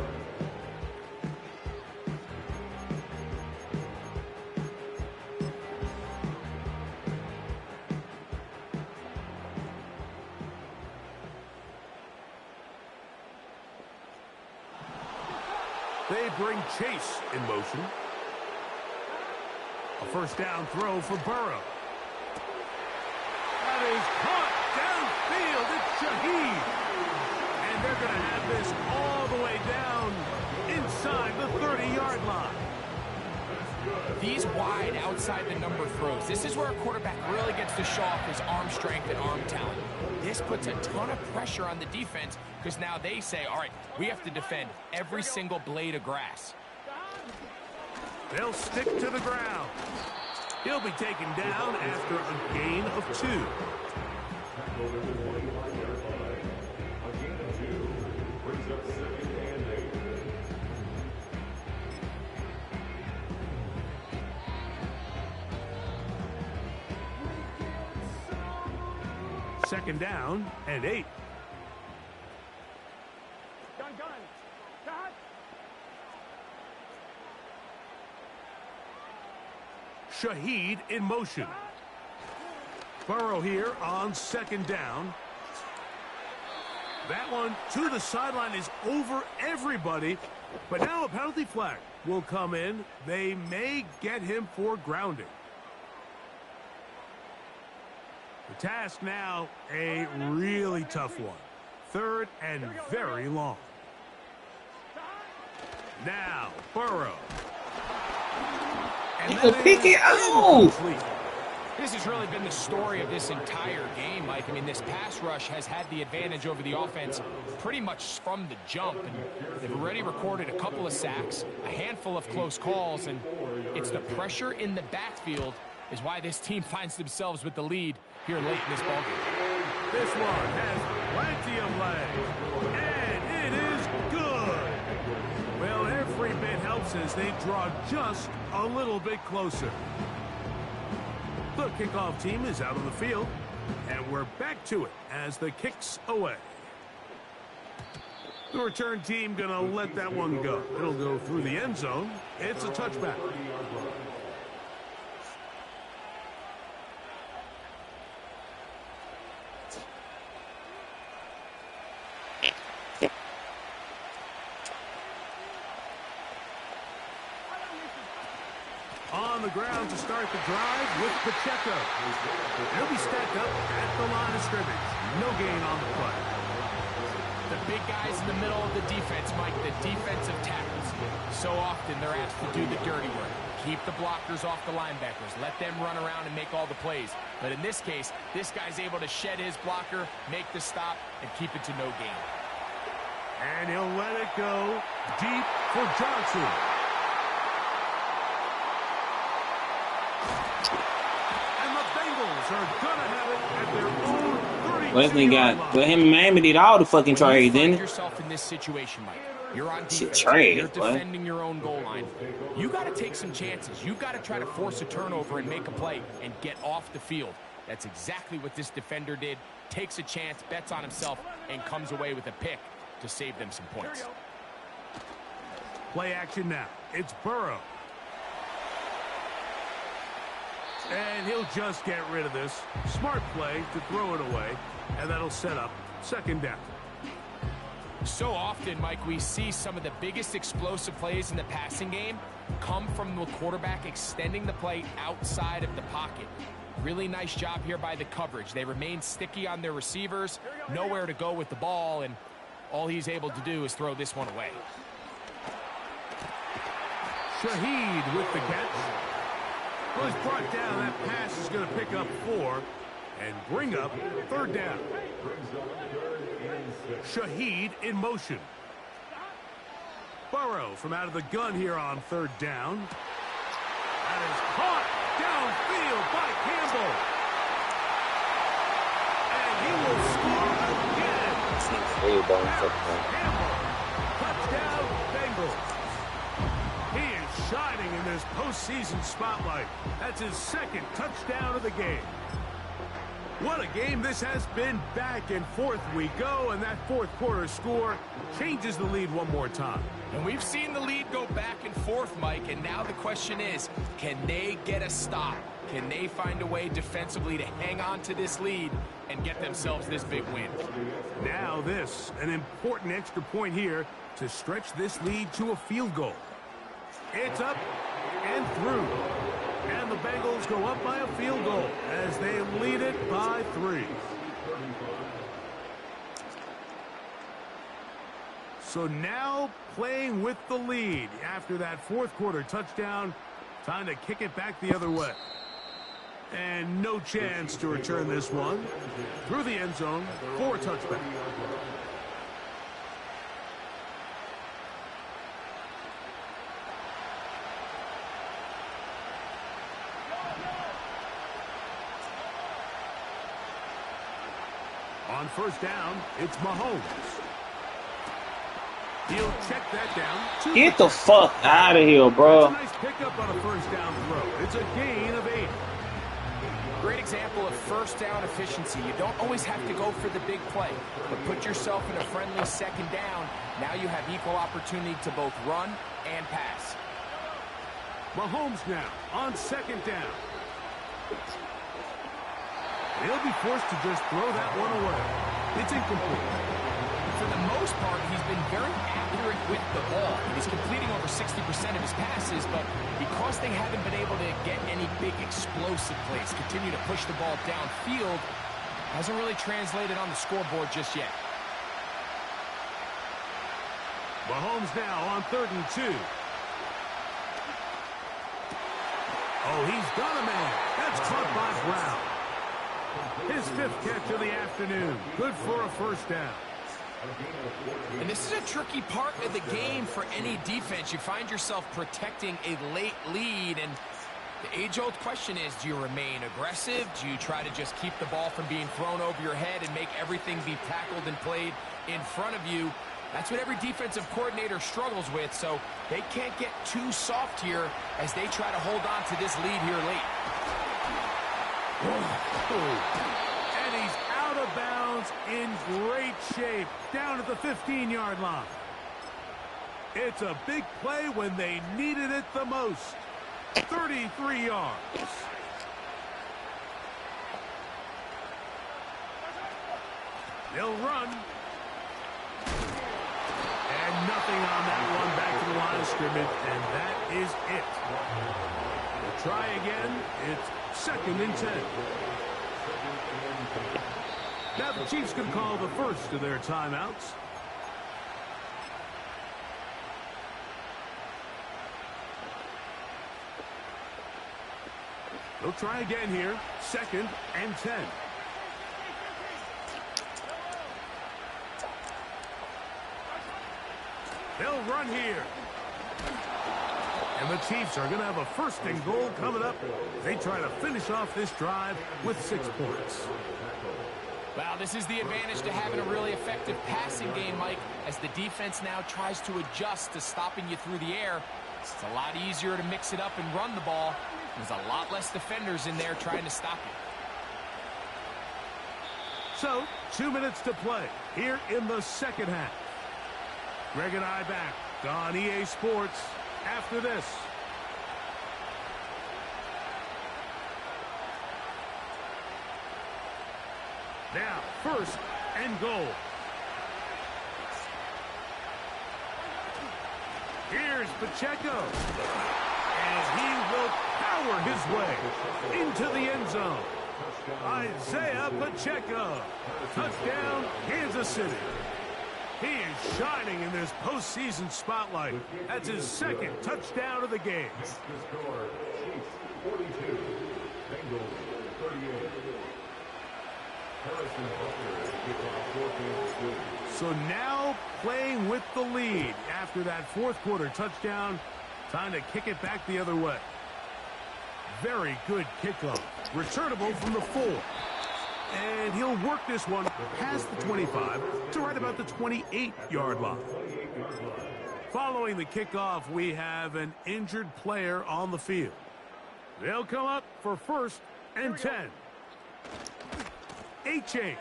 They bring Chase in motion. A first down throw for Burrow. That is caught downfield. It's Shaheed. And they're going to have this all the way down inside the 30-yard line. These wide outside the number throws. This is where a quarterback really gets to show off his arm strength and arm talent. This puts a ton of pressure on the defense because now they say, all right, we have to defend every single blade of grass. They'll stick to the ground. He'll be taken down after a gain of 2. Second down and 8. Gun. Cut. Shaheed in motion. Burrow here on second down. That one to the sideline is over everybody. But now a penalty flag will come in. They may get him for grounding. The task now, a really tough one. Third and very long. Now, Burrow. And You can pick it off. This has really been the story of this entire game, Mike. I mean, this pass rush has had the advantage over the offense pretty much from the jump. And they've already recorded a couple of sacks, a handful of close calls, and it's the pressure in the backfield is why this team finds themselves with the lead here late in this ballgame. This one has plenty of legs, and it is good. Well, every bit helps points as they draw just a little bit closer. The kickoff team is out on the field, and we're back to it as the kick's away. The return team going to let that one go. It'll go through the end zone. It's a touchback. On the ground to start the drive with Pacheco. He'll be stacked up at the line of scrimmage. No gain on the play. The big guys in the middle of the defense, Mike, the defensive tackles. So often they're asked to do the dirty work. Keep the blockers off the linebackers. Let them run around and make all the plays. But in this case, this guy's able to shed his blocker, make the stop, and keep it to no gain. And he'll let it go deep for Johnson. And the Bengals are going to have it at their own 32-yard line. Well, him and Miami did all the fucking trades, didn't it? Yourself in this situation, Mike. You're on defense. Trade, you're defending your own goal line. You got to take some chances. You got to try to force a turnover and make a play and get off the field. That's exactly what this defender did. Takes a chance, bets on himself, and comes away with a pick to save them some points. Play action now. It's Burrow. And he'll just get rid of this. Smart play to throw it away, and that'll set up second down. So often, Mike, we see some of the biggest explosive plays in the passing game come from the quarterback extending the play outside of the pocket. Really nice job here by the coverage. They remain sticky on their receivers, nowhere to go with the ball, and all he's able to do is throw this one away. Shaheed with the catch. Well, he's brought down. That pass is going to pick up 4 and bring up third down. Shaheed in motion. Burrow from out of the gun here on third down. That is caught downfield by Campbell. And he will score again. Campbell. Touchdown, Bengals. He is shining in this postseason spotlight. That's his second touchdown of the game. What a game this has been. Back and forth we go, and that fourth quarter score changes the lead one more time. And we've seen the lead go back and forth, Mike, and now the question is, can they get a stop? Can they find a way defensively to hang on to this lead and get themselves this big win? Now this, an important extra point here to stretch this lead to a field goal. It's up and through. And the Bengals go up by a field goal as they lead it by 3. So now playing with the lead after that fourth quarter touchdown, time to kick it back the other way. And no chance to return this one through the end zone for a touchback. On first down, it's Mahomes. He'll check that down. Get the fuck out of here, bro. That's a nice pickup on a first down throw. It's a gain of 8. Great example of first down efficiency. You don't always have to go for the big play, but put yourself in a friendly second down. Now you have equal opportunity to both run and pass. Mahomes now on second down. He'll be forced to just throw that one away. It's incomplete. For the most part, he's been very accurate with the ball. He's completing over 60% of his passes, but because they haven't been able to get any big explosive plays, continue to push the ball downfield, hasn't really translated on the scoreboard just yet. Mahomes now on 3rd and 2. Oh, he's got a man. That's caught by Brown. His 5th catch of the afternoon. Good for a first down. And this is a tricky part of the game for any defense. You find yourself protecting a late lead, and the age-old question is, do you remain aggressive? Do you try to just keep the ball from being thrown over your head and make everything be tackled and played in front of you? That's what every defensive coordinator struggles with, so they can't get too soft here as they try to hold on to this lead here late. And he's out of bounds in great shape, down at the 15-yard line. It's a big play when they needed it the most. 33 yards. They'll run. And nothing on that one, back to the line of scrimmage, and that is it. We'll try again. It's 2nd and 10. Now the Chiefs can call the first of their timeouts. They'll try again here. 2nd and 10. They'll run here. And the Chiefs are going to have a 1st and goal coming up. They try to finish off this drive with 6 points. Well, this is the advantage to having a really effective passing game, Mike, as the defense now tries to adjust to stopping you through the air. It's a lot easier to mix it up and run the ball. There's a lot less defenders in there trying to stop you. So, 2 minutes to play here in the 2nd half. Greg and I back on EA Sports after this. Now, 1st and goal. Here's Pacheco. And he will power his way into the end zone. Isaiah Pacheco. Touchdown, Kansas City. He is shining in this postseason spotlight. That's his 2nd touchdown of the game. So now playing with the lead after that 4th quarter touchdown. Time to kick it back the other way. Very good kickoff. Returnable from the 4. And he'll work this one past the 25 to right about the 28-yard line. Following the kickoff, we have an injured player on the field. They'll come up for 1st and 10. A-chain.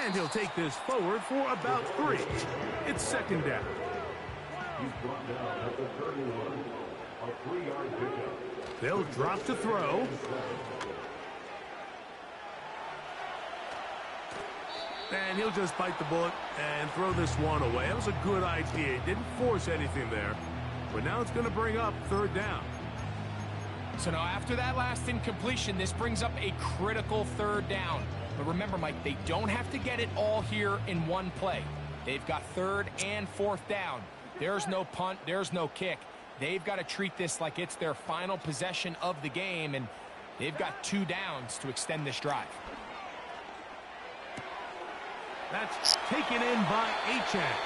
And he'll take this forward for about 3. It's 2nd down. He's brought down at the 31. A 3-yard pickup. They'll drop to throw. And he'll just bite the bullet and throw this one away. That was a good idea. Didn't force anything there. But now it's going to bring up 3rd down. So now after that last incompletion, this brings up a critical 3rd down. But remember, Mike, they don't have to get it all here in one play. They've got 3rd and 4th down. There's no punt. There's no kick. They've got to treat this like it's their final possession of the game, and they've got 2 downs to extend this drive. That's taken in by A-Chan.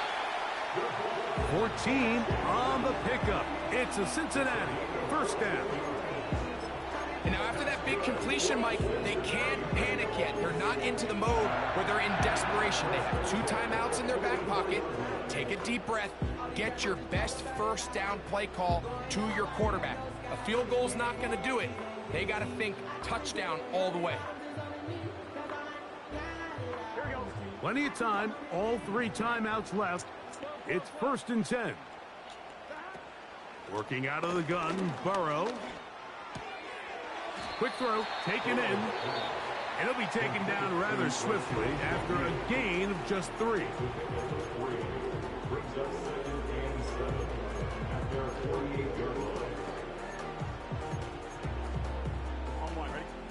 14 on the pickup. It's a Cincinnati 1st down. And now after that big completion, Mike, they can't panic yet. They're not into the mode where they're in desperation. They have 2 timeouts in their back pocket. Take a deep breath. Get your best 1st down play call to your quarterback. A field goal's not going to do it. They got to think touchdown all the way. Plenty of time. All 3 timeouts left. It's 1st and 10. Working out of the gun, Burrow. Quick throw, taken in. And it'll be taken down rather swiftly after a gain of just 3.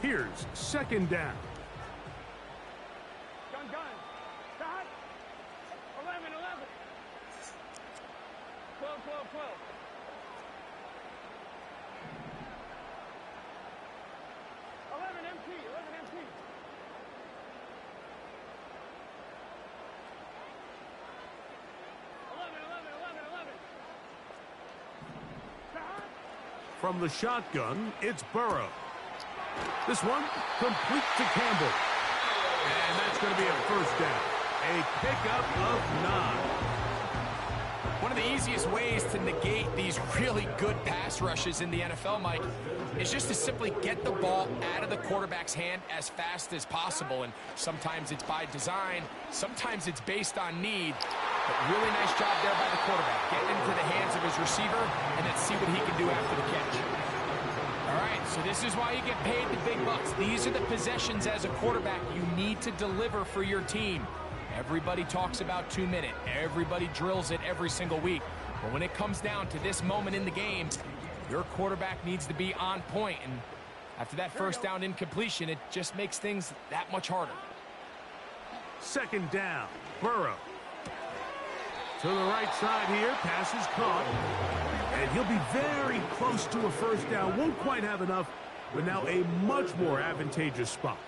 Here's 2nd down. Gun. Stop. 11. 12. 11 MT. 11. Stop. From the shotgun, it's Burrow. This one complete to Campbell. And that's going to be a 1st down. A pickup of 9. One of the easiest ways to negate these really good pass rushes in the NFL, Mike, is just to simply get the ball out of the quarterback's hand as fast as possible. And sometimes it's by design, sometimes it's based on need. But really nice job there by the quarterback. Get into the hands of his receiver, and then see what he can do after the catch. All right, so this is why you get paid the big bucks. These are the possessions as a quarterback you need to deliver for your team. Everybody talks about 2-minute. Everybody drills it every single week. But when it comes down to this moment in the game, your quarterback needs to be on point. And after that first down incompletion, it just makes things that much harder. Second down, Burrow. To the right side here, pass is caught. And he'll be very close to a first down. Won't quite have enough, but now a much more advantageous spot.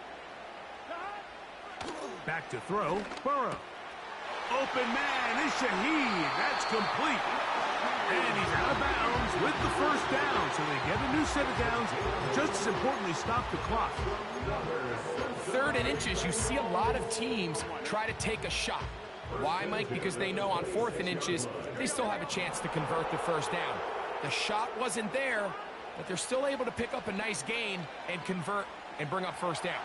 Back to throw, Burrow. Open man is Shaheed. That's complete. And he's out of bounds with the first down. So they get a new set of downs. Just as importantly, stop the clock. 3rd and inches, you see a lot of teams try to take a shot. Why, Mike? Because they know on 4th and inches, they still have a chance to convert the first down. The shot wasn't there, but they're still able to pick up a nice gain and convert and bring up first down.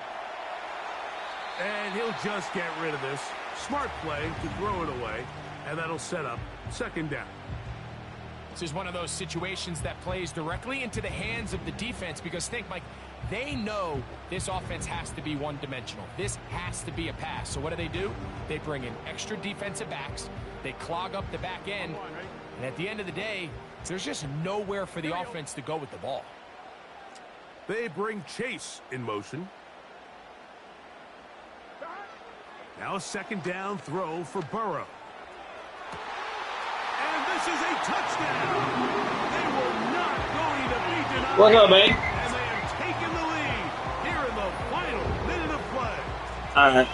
And he'll just get rid of this. Smart play to throw it away, and that'll set up second down. This is one of those situations that plays directly into the hands of the defense because think, Mike, they know this offense has to be one-dimensional. This has to be a pass. So what do? They bring in extra defensive backs. They clog up the back end. And at the end of the day, there's just nowhere for the offense to go with the ball. They bring Chase in motion. Now a second down throw for Burrow. And this is a touchdown. They were not going to be denied. What's up, man? And they have taken the lead here in the final minute of play. All right.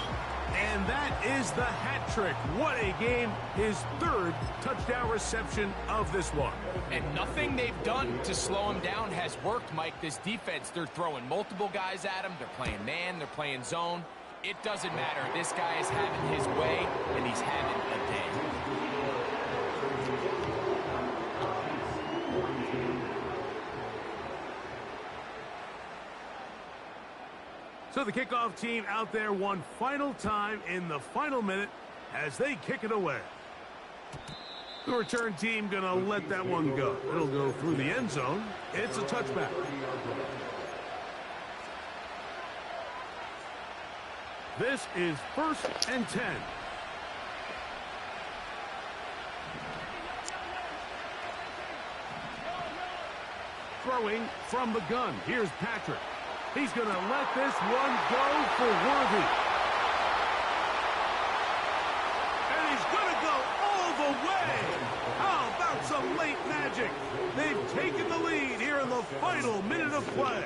And that is the hat trick. What a game. His 3rd touchdown reception of this one. And nothing they've done to slow him down has worked, Mike. This defense, they're throwing multiple guys at him. They're playing man. They're playing zone. It doesn't matter. This guy is having his way, and he's having a day. So the kickoff team out there one final time in the final minute as they kick it away. The return team going to let that one go. It'll go through the end zone. It's a touchback. This is 1st and 10. Throwing from the gun. Here's Patrick. He's going to let this one go for Worthy. And he's going to go all the way. How about some late magic? They've taken the lead here in the final minute of play.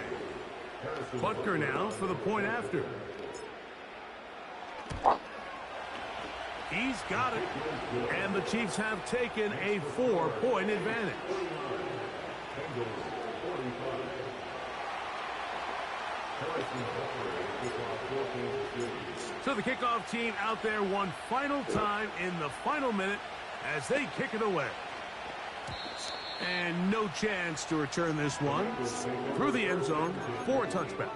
Butker now for the point after. He's got it. And the Chiefs have taken a 4-point advantage. So the kickoff team out there one final time in the final minute as they kick it away. And no chance to return this one through the end zone for a touchback.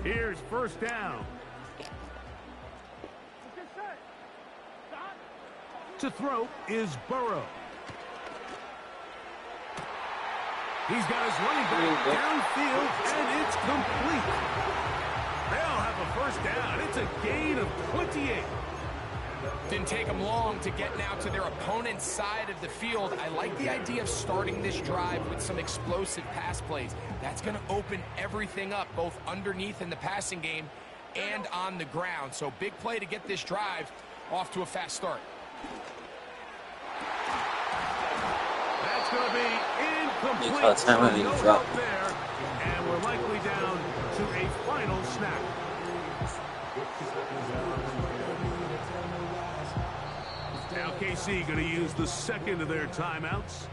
Here's first down. To throw is Burrow. He's got his running back downfield, and it's complete. They'll have a first down. It's a gain of 28. Didn't take them long to get now to their opponent's side of the field. I like the idea of starting this drive with some explosive pass plays. That's going to open everything up, both underneath in the passing game and on the ground. So big play to get this drive off to a fast start. That's going to be incomplete. Because how many No drop? help there. And we're likely down to a final snap. Now KC going to use the second of their timeouts.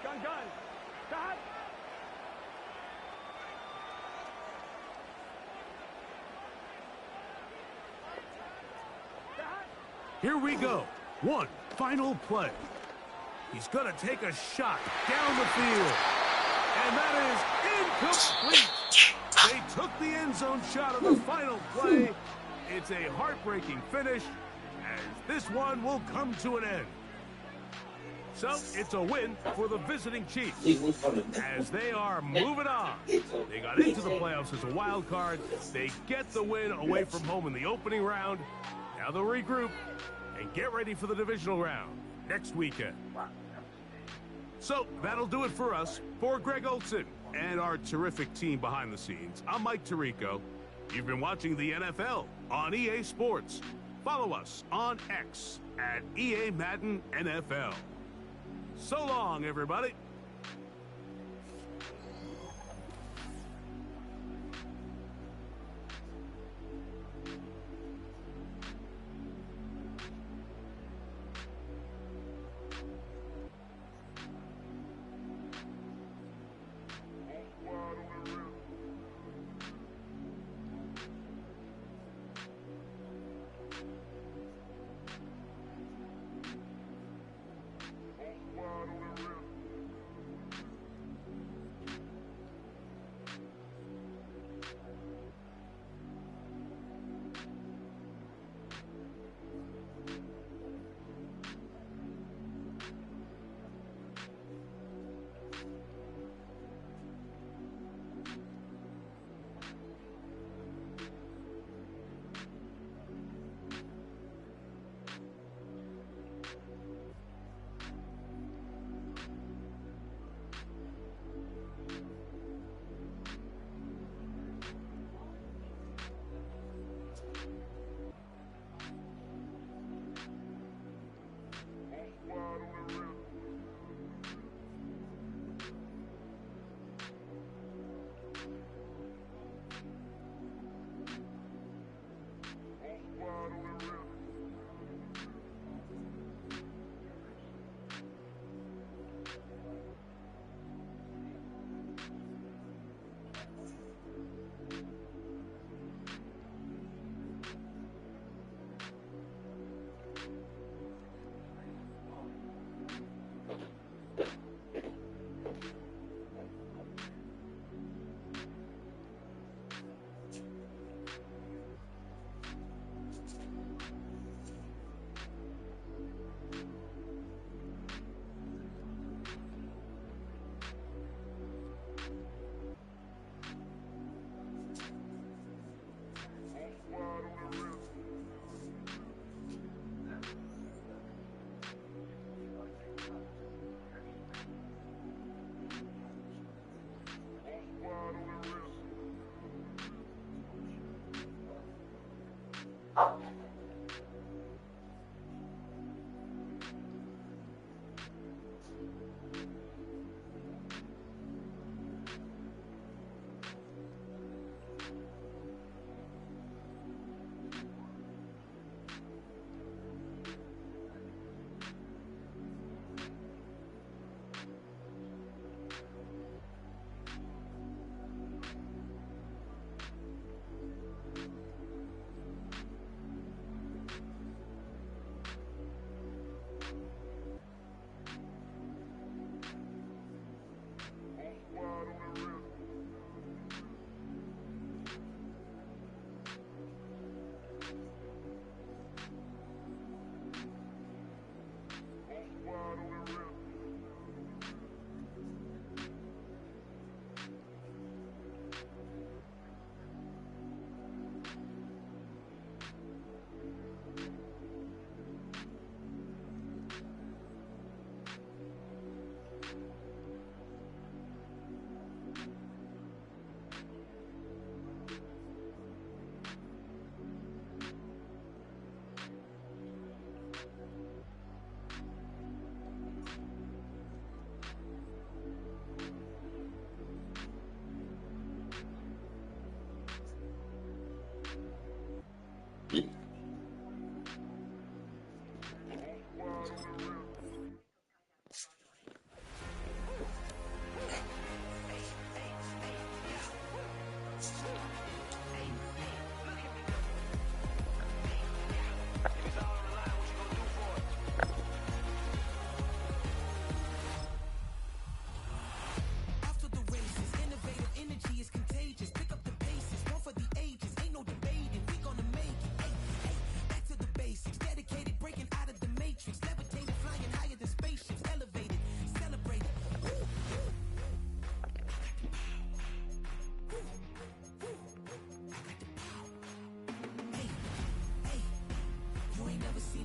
Gun. Stop. Here we go. One final play. He's going to take a shot down the field. And that is incomplete. They took the end zone shot of the final play. It's a heartbreaking finish, as this one will come to an end. So it's a win for the visiting Chiefs, as they are moving on. They got into the playoffs as a wild card. They get the win away from home in the opening round. Now they'll regroup and get ready for the divisional round next weekend. So that'll do it for us. For Greg Olson and our terrific team behind the scenes, I'm Mike Tirico. You've been watching the NFL on EA Sports. Follow us on X at EA Madden NFL. So long, everybody. Wide on the rim.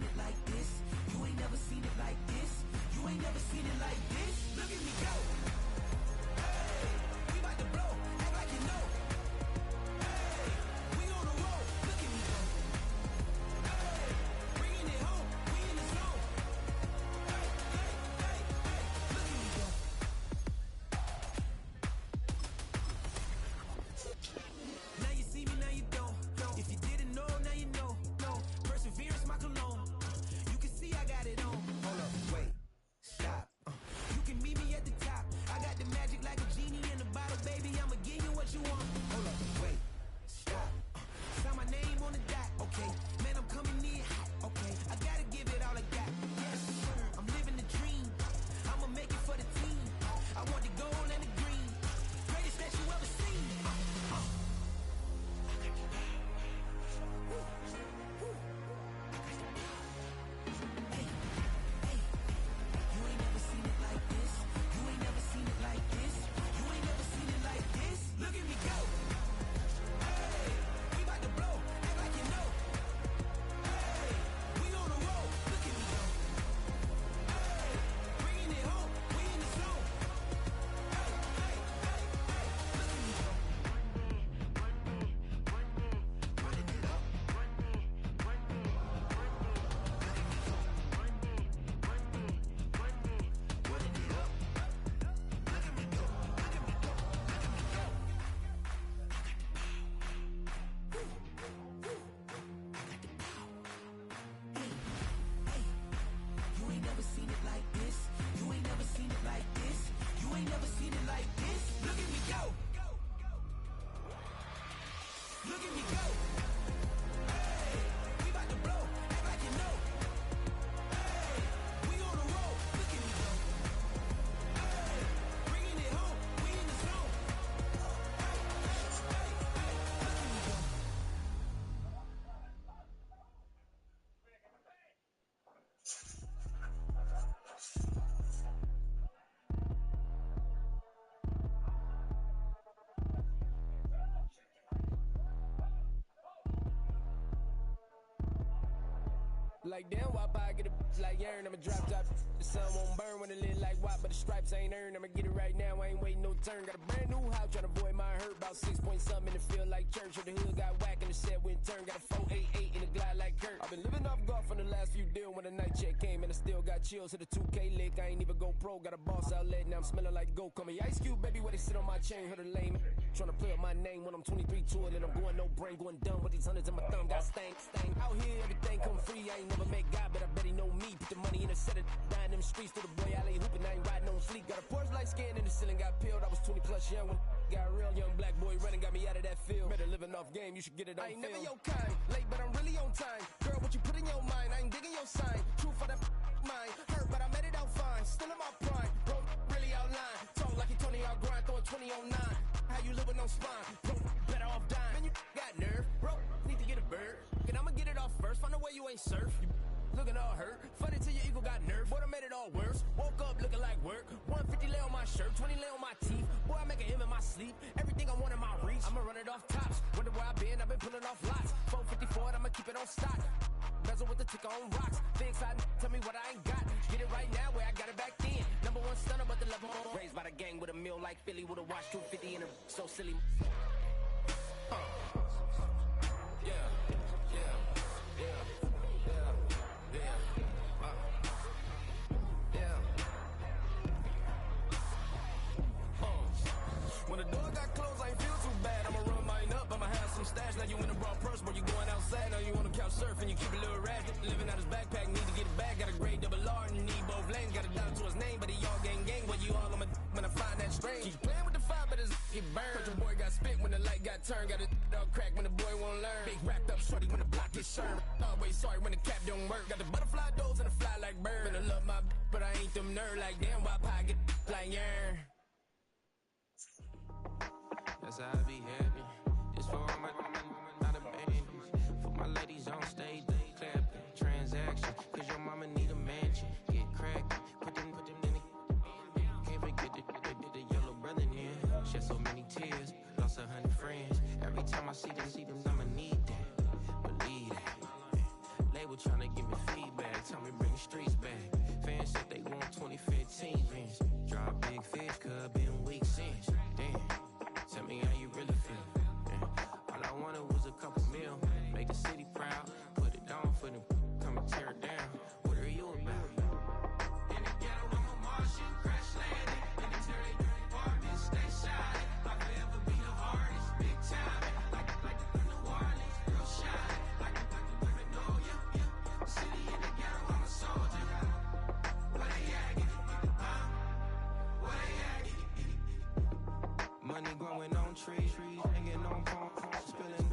it like this. You ain't never seen it like this. You ain't never seen it like this. Look at me go. Hey, we about to blow. Act like you know. Hey, we on the road. Look at me go. Hey, bringing it home. We in the zone. Hey, hey, hey, hey. Look at me go. Now you see me, now you don't. If you didn't know, now you know. No, perseverance, my cologne. You can see I got it on. Hold up, wait, stop. You can meet me at the top. I got the magic like a genie in a bottle, baby. I'ma give you what you want. Hold up, wait, stop. Sign my name on the dot, okay. Man, I'm coming in hot, okay. I gotta give it all I got. Yes, I'm living the dream. I'ma make it for the team. I want the gold and the green. Greatest that you ever seen. You ain't never seen it like this. You ain't never seen it like this. You ain't never seen it like this. Look at me go. Hey, we about to blow. Act like you know. Hey, we on the road. Look at me go. Hey, bringing it home. We in the zone. Hey, hey, hey, hey. Look at me go. Running it up. Running it up. Look at me go. Look at me go. Look at me go. You ain't never seen it like this. You ain't never seen it like this. You ain't never seen it like this. Look at me go. Look at me go. Hey, we about to blow. Act like you know. Hey, we on the road. Look at me go. Hey, bringing it home. We in the zone. Hey, hey, hey, hey. Look at me go. Like damn, why I get a like yarn? I'ma drop top. The sun won't burn when it lit like why, but the stripes ain't earned. I'ma get it right now. I ain't waiting no turn. Got a brand new house, tryna avoid my hurt. About 6 point something in the field like church. Or the hood got whack and the set went turn. Got a 488 in the glide like Kurt. I've been living off golf on the last few deals. When the night check came and I still got chills. To the 2K lick, I ain't even go pro. Got a boss outlet, now I'm smelling like gold. Call me Ice Cube, baby, where they sit on my chain. Heard a lame. Tryna play up my name when I'm 23 to it. And I'm going no brain, going dumb with these hundreds in my thumb. Got stank. Out here, everything come free. I ain't never met God, but I bet he know me. Put the money in a set of dying them streets to the boy alley hooping. I ain't riding on sleep. Got a Porsche light scan in the ceiling, got peeled. I was 20 plus young when got real. Young black boy running, got me out of that field. Better living off game, you should get it on film. I ain't never your kind, late but I'm really on time. Girl, what you put in your mind, I ain't digging your sign. True for that mine, hurt but I made it out fine. Still in my prime, bro, really outline. Talk like you Tony out grind, throwing 20 on 9. How you live with no spine, bro, better off dying. Man, you got nerve, bro, need to get a bird. And I'ma get it off first, find a way you ain't surf. You looking all hurt, funny till your ego got nerve. Boy, I made it all worse, woke up looking like work. 150 lay on my shirt, 20 lay on my teeth. Boy, I make an M in my sleep, everything I want in my reach. I'ma run it off tops, wonder where I been, I've been pulling off lots. 454, I'ma keep it on stock. Bezel with the ticker on rocks. Big side, tell me what I ain't got. Get it right now, where I got it back then. Number one stunner, but the level on. Raised by the gang with a meal like Philly, with a watch 250 in a so silly. Yeah, yeah, yeah, yeah, yeah. When the door got closed, I ain't feel too bad. I'ma run mine up, I'ma have some stash. Now you in a raw purse, but you going outside. Now you on the couch surfing, you keep a little ratchet. Living out his backpack, need to get it back. Got a grade double R and need both lanes. Got a dollar to his name, but he all gang. When you all on my when I find that strange. Keep playing with the fire, but his get burned. But your boy got spit when the light got turned. Got a dog crack when the boy won't learn. Big wrapped up shorty when the block gets served. Always sorry when the cap don't work. Got the butterfly doors and the fly like bird. And I love my but I ain't them nerd like damn. Why pie get like yarn? That's how I be happy. This for all my not abandoned. For my ladies on stage, they clapping. Transaction, cause your mama need a mansion. Get cracked, put them in the. Can't forget the yellow brother in. Shed so many tears, lost 100 friends. Every time I see them, I'ma need that. Believe that. Label people trying to give me feedback. Tell me bring the streets back. Fans said they want 2015 Vince. Drop big fish, cuz been weeks since. Damn, tell me how you really feel. Yeah. All I wanted was a couple mil. Make the city proud. Put it down for them. Come and tear it down. What are you about? In the ghetto, I'm a Martian. Crash landing. In the dirty apartment, stay shy. I'll forever be the hardest. Big time. Like New Orleans. Real shy. Like women know you. City in the ghetto, I'm a soldier. Where they at? Where they at? Money growing on trees, hanging on palms, spilling,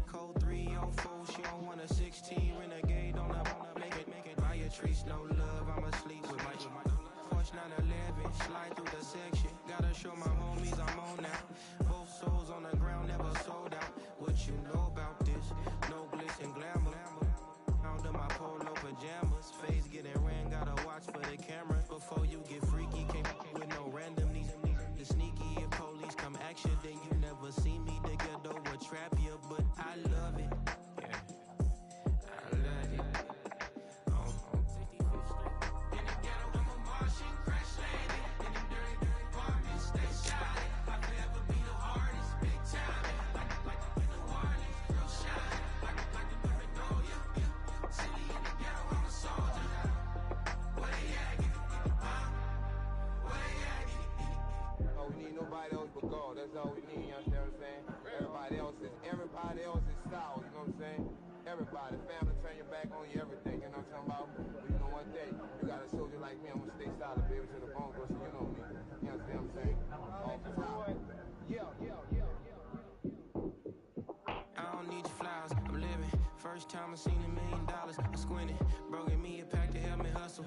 code 304. She don't want a 16, renegade on up, make it, buy a trees, no love, I'm asleep with my Porsche 911, slide through the section, gotta show my homies I'm on now. Both souls on the ground, never sold out. What you know about this? No glitz and glamour. Under my polo pajamas, face getting ran, gotta watch for the cameras before you get freaky. Can't with no random these sneaky. If police come action, then you never see me. The ghetto will trap you, but I love it. Yeah, I love it. In the ghetto, I'm a Martian, crash landing. In the dirty apartment, stay shy. I'll forever be the hardest, big time. Like New Orleans, real shy. Like the women know you. City in the ghetto, I'm a soldier. Where they at? Where they at? Oh, we need nobody else but God. That's all we need, you understand what I'm saying? Everybody else is sour, you know what I'm saying? Everybody, family, turn your back on you, everything, you know what I'm talking about? But you know one day, you got a soldier like me, I'm gonna stay solid, baby, to the bone, cause you know me. You understand what I'm saying? Off the top. I don't need your flowers, I'm living. First time I seen $1 million, I squinted. Bro, give me a pack to help me hustle.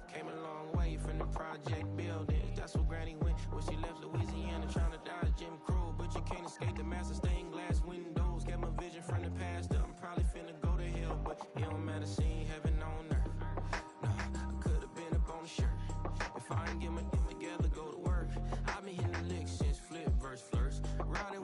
Came a long way from the project buildings. That's where Granny went when she left Louisiana, trying to dodge Jim Crow. But you can't escape the master stained glass windows. Got my vision from the past. I'm probably finna go to hell, but it don't matter, seeing heaven on earth. No, I could've been up on the shirt. If I ain't get my dick together, go to work. I've been hitting the licks since flip verse first. Riding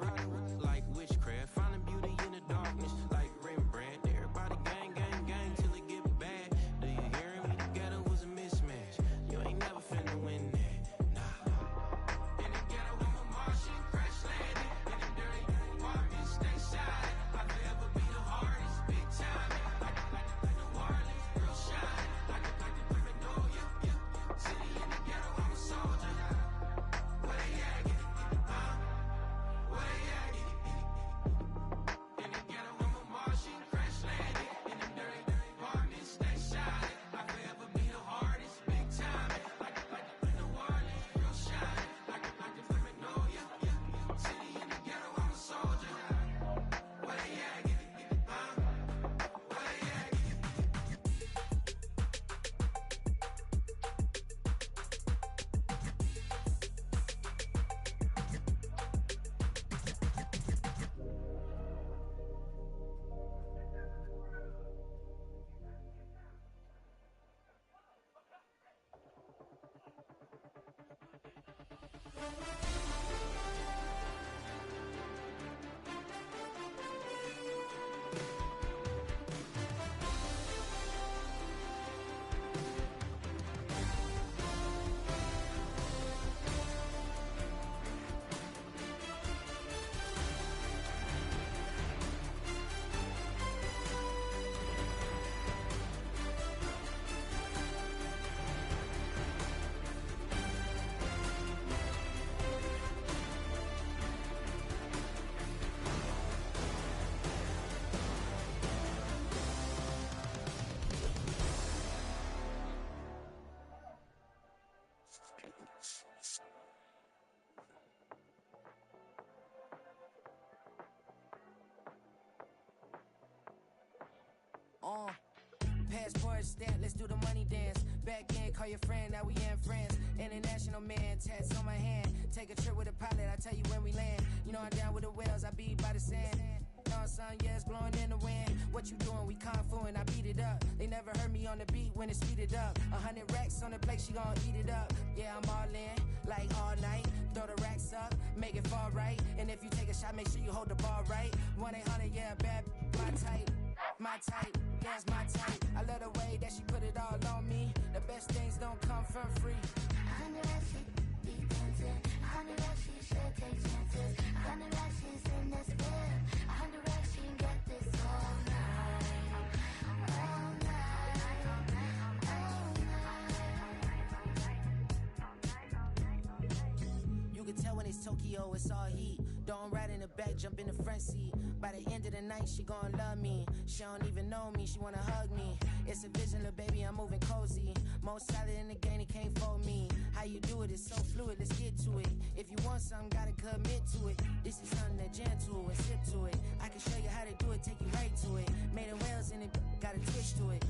like witchcraft, finding beauty in the darkness like Rembrandt. Everybody gang, gang, gang till it get bad. Do you hear me? Together was a mismatch. You ain't never finna win that. Nah. In the ghetto, I'm a Martian, crash landing. In the dirty apartment, stay shy. I'll forever be the hardest, big time. Like New Orleans, real shy. Like the women know you. City in the ghetto, I'm a soldier. Where they at? Where they at? In the ghetto, I'm a Martian, crash landing. In the dirty apartment, stay shy. I'll forever be the hardest, big time. Like New Orleans, real shy. Like the women know you. City in the ghetto, I'm a soldier. Where they at? Where they at? Passport stamp, let's do the money dance. Back in, call your friend, now we in France. International man, tats on my hand. Take a trip with a pilot, I tell you when we land. You know I'm down with the whales, I be by the sand. No, son, yeah, it's blowing in the wind. What you doing? We kung fu and I beat it up. They never heard me on the beat when it's speeded up. 100 racks on the plate, she gon' eat it up. Yeah, I'm all in, like all night. Throw the racks up, make it fall right. And if you take a shot, make sure you hold the ball right. 1-800, yeah, bad, my type. my type, that's my type. I love the way that she put it all on me. The best things don't come for free. I know that she be dancing. I know that she should take chances. I know that she's in this bed. I know that she get this all night, all night, all night. You can tell when it's Tokyo, it's all heat. Don't ride in the back, jump in the front seat. By the end of the night, she gon' love me. She don't even know me, she wanna hug me. It's a vision, little baby, I'm moving cozy. Most solid in the game, he can't fold me. How you do it, it's so fluid, let's get to it. If you want something, gotta commit to it. This is something that gentle and sip to it. I can show you how to do it, take you right to it. Made of whales in it, got a twist to it.